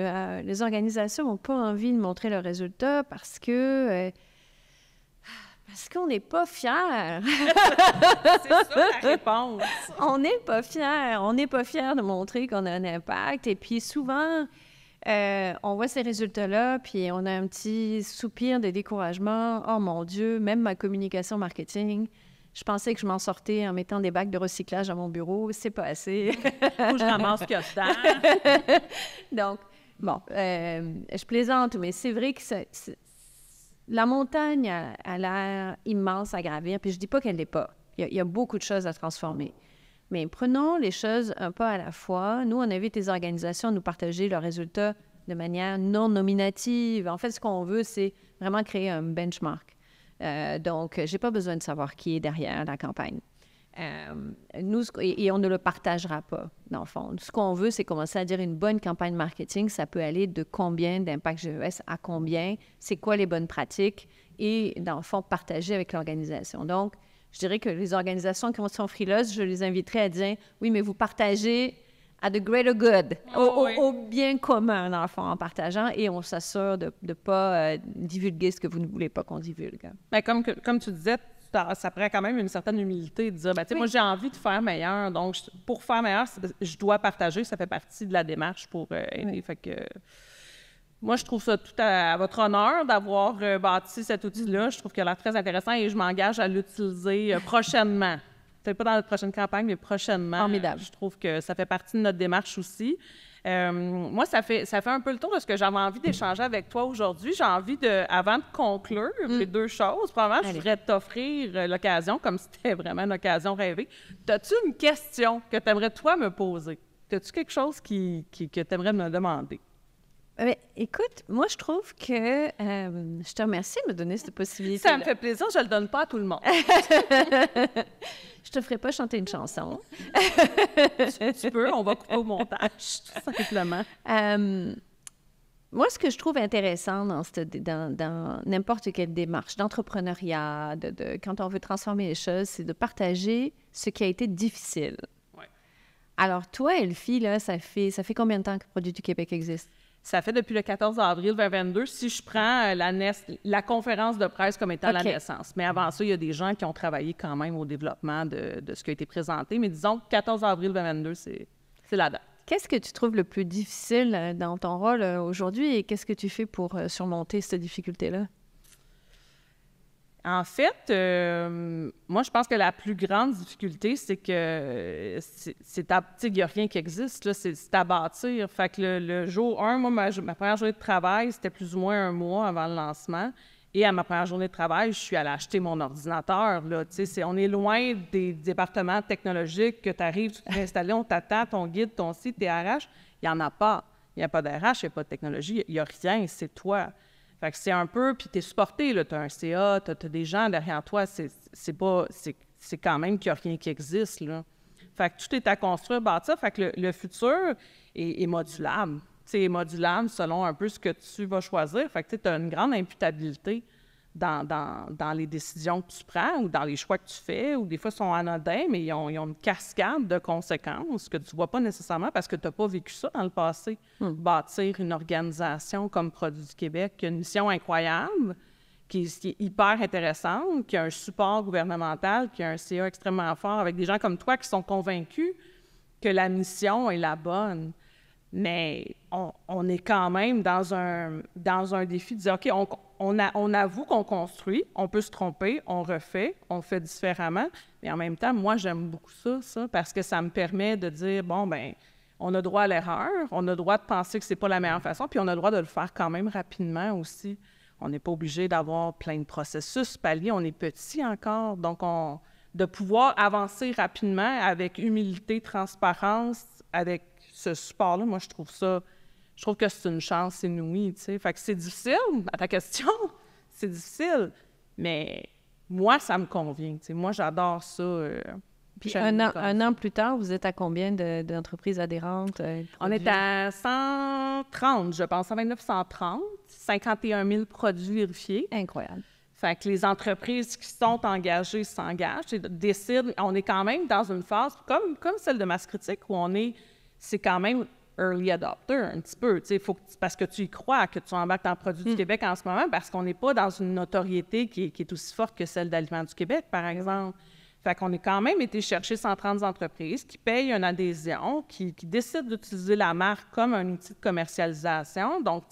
Les organisations n'ont pas envie de montrer leurs résultats parce qu'on n'est pas fiers. C'est ça la réponse. On n'est pas fiers. On n'est pas fiers de montrer qu'on a un impact. Et puis souvent, on voit ces résultats-là, puis on a un petit soupir de découragement. Oh mon Dieu, même ma communication marketing, je pensais que je m'en sortais en mettant des bacs de recyclage à mon bureau. C'est pas assez. Faut que je ramasse ce qu'il y a dedans. Donc, bon, je plaisante, mais c'est vrai que la montagne a l'air immense à gravir, puis je dis pas qu'elle l'est pas. Il y a beaucoup de choses à transformer. Mais prenons les choses un pas à la fois. Nous, on invite les organisations à nous partager leurs résultats de manière non nominative. En fait, ce qu'on veut, c'est vraiment créer un benchmark. Donc, j'ai pas besoin de savoir qui est derrière la campagne. Et on ne le partagera pas, dans le fond. Ce qu'on veut, c'est commencer à dire une bonne campagne marketing, ça peut aller de combien d'impact GES à combien, c'est quoi les bonnes pratiques, et dans le fond, partager avec l'organisation. Donc, je dirais que les organisations qui sont frileuses, je les inviterais à dire, oui, mais vous partagez à the greater good, au bien commun, dans le fond, en partageant, et on s'assure de ne pas divulguer ce que vous ne voulez pas qu'on divulgue. Bien, comme tu disais, ça prend quand même une certaine humilité de dire, ben, tu sais, moi, j'ai envie de faire meilleur, donc pour faire meilleur, je dois partager, ça fait partie de la démarche pour aider. Fait que moi, je trouve ça tout à votre honneur d'avoir bâti cet outil-là. Je trouve qu'il a l'air très intéressant et je m'engage à l'utiliser prochainement. Peut-être pas dans notre prochaine campagne, mais prochainement. Formidable. Je trouve que ça fait partie de notre démarche aussi. Moi, ça fait un peu le tour de ce que j'avais envie d'échanger avec toi aujourd'hui. J'ai envie avant de conclure, j'ai deux choses. Premièrement, je voudrais t'offrir l'occasion, comme si c'était vraiment une occasion rêvée. As-tu une question que tu aimerais, toi, me poser? As-tu quelque chose que tu aimerais me demander? Écoute, moi, je trouve que je te remercie de me donner cette possibilité. Ça me fait plaisir, je ne le donne pas à tout le monde. Je te ferai pas chanter une chanson. Tu peux, on va couper au montage, tout simplement. Moi, ce que je trouve intéressant dans n'importe quelle démarche d'entrepreneuriat, quand on veut transformer les choses, c'est de partager ce qui a été difficile. Ouais. Alors, toi, Elfie, là, ça fait combien de temps que Produits du Québec existe? Ça fait depuis le 14 avril 2022, si je prends la conférence de presse comme étant la naissance. Mais avant ça, il y a des gens qui ont travaillé quand même au développement de ce qui a été présenté. Mais disons que 14 avril 2022, c'est la date. Qu'est-ce que tu trouves le plus difficile dans ton rôle aujourd'hui et qu'est-ce que tu fais pour surmonter cette difficulté-là? En fait, moi, je pense que la plus grande difficulté, c'est que il n'y a rien qui existe, là, c'est à bâtir. Fait que le jour 1, moi, ma première journée de travail, c'était plus ou moins un mois avant le lancement. Et à ma première journée de travail, je suis allée acheter mon ordinateur. Là, on est loin des départements technologiques que tu arrives, tu te fais installer, on t'attend, ton guide, ton site, tes RH. Il n'y en a pas. Il n'y a pas d'RH, il n'y a pas de technologie, il n'y a rien, c'est toi. Fait que c'est un peu, puis tu es supporté, tu as un CA, tu as des gens derrière toi, c'est quand même qu'il n'y a rien qui existe, là. Fait que tout est à construire, bâtir. Fait que le futur est modulable. C'est modulable selon un peu ce que tu vas choisir. Fait que tu as une grande imputabilité dans les décisions que tu prends ou dans les choix que tu fais, ou des fois, ils sont anodins, mais ils ont une cascade de conséquences que tu ne vois pas nécessairement parce que tu n'as pas vécu ça dans le passé. Bâtir une organisation comme Produits du Québec qui a une mission incroyable, qui est hyper intéressante, qui a un support gouvernemental, qui a un CA extrêmement fort, avec des gens comme toi qui sont convaincus que la mission est la bonne. Mais on est quand même dans un défi de dire, OK, on avoue qu'on construit, on peut se tromper, on refait, on fait différemment. Mais en même temps, moi, j'aime beaucoup ça, parce que ça me permet de dire, bon, bien, on a droit à l'erreur, on a le droit de penser que c'est pas la meilleure façon, puis on a le droit de le faire quand même rapidement aussi. On n'est pas obligé d'avoir plein de processus paliers, on est petit encore. Donc, de pouvoir avancer rapidement avec humilité, transparence, avec ce support-là, moi, je trouve que c'est une chance inouïe, tu sais. Fait que c'est difficile, à ta question, c'est difficile, mais moi, ça me convient, tu sais. Moi, j'adore ça. Puis un an plus tard, vous êtes à combien d'entreprises adhérentes? On est à 130, je pense, 129, 130, 51 000 produits vérifiés. Incroyable. Fait que les entreprises qui sont engagées s'engagent et décident. On est quand même dans une phase comme celle de Masse Critique où c'est quand même early adopter un petit peu. Parce que tu y crois que tu embarques dans le produit du Québec en ce moment, parce qu'on n'est pas dans une notoriété qui est aussi forte que celle d'Aliments du Québec, par exemple. Fait qu'on a quand même été chercher 130 entreprises qui payent une adhésion, qui décident d'utiliser la marque comme un outil de commercialisation. Donc,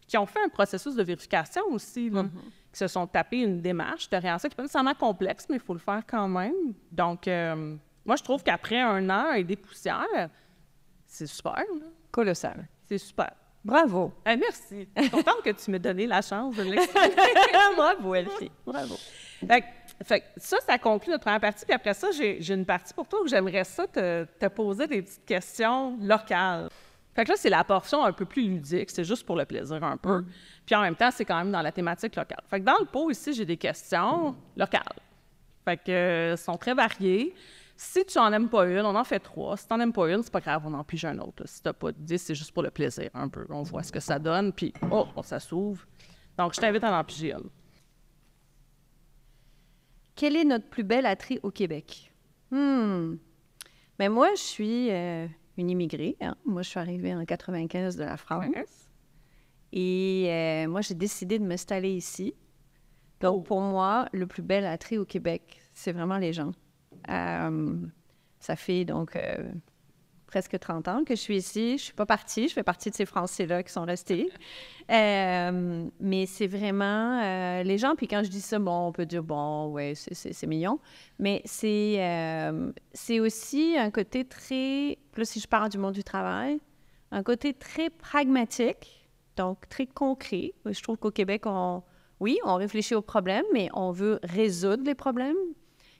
qui ont fait un processus de vérification aussi, là, qui se sont tapés une démarche de réaction qui n'est pas nécessairement complexe, mais il faut le faire quand même. Donc, moi, je trouve qu'après 1 an et des poussières, c'est super. Là. Colossal. C'est super. Bravo. Merci. Je suis contente que tu m'aies donné la chance de l'expliquer. Bravo, Elfie. Bravo. Fait que ça conclut notre première partie. Puis après ça, j'ai une partie pour toi où j'aimerais ça te poser des petites questions locales. Fait que là, c'est la portion un peu plus ludique. C'est juste pour le plaisir un peu. Puis en même temps, c'est quand même dans la thématique locale. Fait que dans le pot, ici, j'ai des questions locales. Fait que elles sont très variées. Si tu n'en aimes pas une, on en fait 3. Si tu n'en aimes pas une, c'est pas grave, on en pige un autre. Là. Si tu n'as pas de 10, c'est juste pour le plaisir un peu. On voit ce que ça donne, puis ça s'ouvre. Donc, je t'invite à en piger une. Quel est notre plus bel attrait au Québec? Ben moi, je suis une immigrée. Hein? Moi, je suis arrivée en 95 de la France. Et moi, j'ai décidé de m'installer ici. Donc, pour moi, le plus bel attrait au Québec, c'est vraiment les gens. Ça fait donc presque 30 ans que je suis ici. Je ne suis pas partie. Je fais partie de ces Français-là qui sont restés. Mais c'est vraiment les gens. Puis quand je dis ça, bon, on peut dire, bon, ouais, c'est mignon. Mais c'est aussi un côté très... Là, si je parle du monde du travail, un côté très pragmatique, donc très concret. Je trouve qu'au Québec, on réfléchit aux problèmes, mais on veut résoudre les problèmes.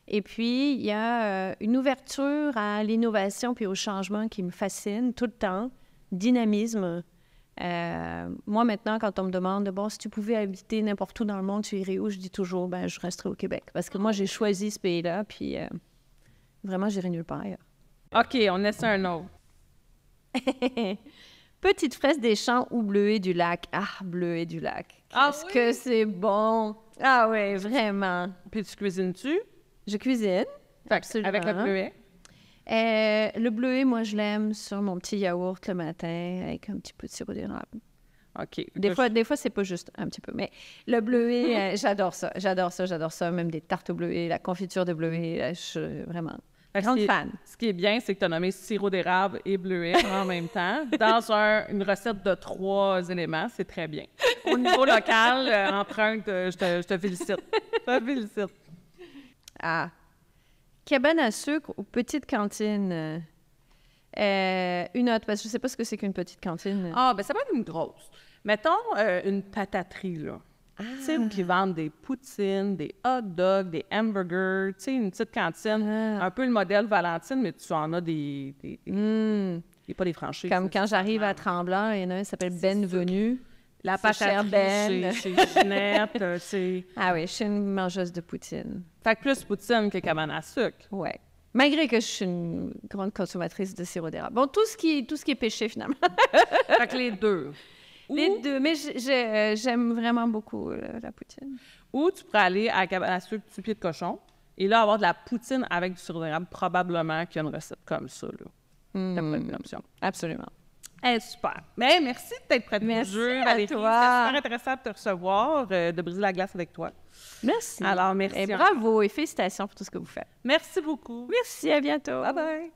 Et puis, il y a une ouverture à l'innovation puis au changement qui me fascine tout le temps. Dynamisme. Moi, maintenant, quand on me demande, bon, si tu pouvais habiter n'importe où dans le monde, tu irais où? Je dis toujours, ben, je resterais au Québec. Parce que moi, j'ai choisi ce pays-là, puis vraiment, j'irai nulle part ailleurs. OK, on essaie un autre. Petite fraise des champs ou bleuet du lac. Ah, bleuet du lac. Qu'est-ce que c'est bon! Ah oui, vraiment. Puis tu cuisines-tu? Je cuisine. Absolument. Avec le bleuet? Le bleuet, moi, je l'aime sur mon petit yaourt le matin avec un petit peu de sirop d'érable. OK. Des fois, c'est pas juste un petit peu. Mais le bleuet, j'adore ça. J'adore ça. Même des tartes au bleuet, la confiture de bleuet, je suis vraiment grande fan. Ce qui est bien, c'est que tu as nommé sirop d'érable et bleuet en même temps dans une recette de 3 éléments. C'est très bien. Au niveau local, empreinte, je te félicite. Je te félicite. Ah. Cabane à sucre ou petite cantine? Une autre, parce que je ne sais pas ce que c'est qu'une petite cantine. Ah, ben ça peut être une grosse. Mettons une pataterie, là. Tu sais, où ils vendent des poutines, des hot dogs, des hamburgers. Tu sais, une petite cantine. Un peu le modèle Valentine, mais tu en as des pas des franchises. Comme quand j'arrive à Tremblant, il y en a un qui s'appelle Benvenu. La pataterie chez Ginette, tu sais. Ah oui, je suis une mangeuse de poutine. Fait que plus poutine que cabane à sucre. Oui. Malgré que je suis une grande consommatrice de sirop d'érable. Bon, tout ce qui est péché, finalement. Fait que les deux. Les deux, mais j'aime vraiment beaucoup la poutine. Ou tu pourrais aller à la cabane à sucre du pied de cochon et là, avoir de la poutine avec du sirop d'érable. Probablement qu'il y a une recette comme ça, là. Ça pourrait être une option. Absolument. Super. Mais merci d'être prête pour le jeu, Valérie. Toi. C'était super intéressant de te recevoir, de briser la glace avec toi. Merci. Alors, merci. Et bravo et félicitations pour tout ce que vous faites. Merci beaucoup. Merci, à bientôt. Bye bye.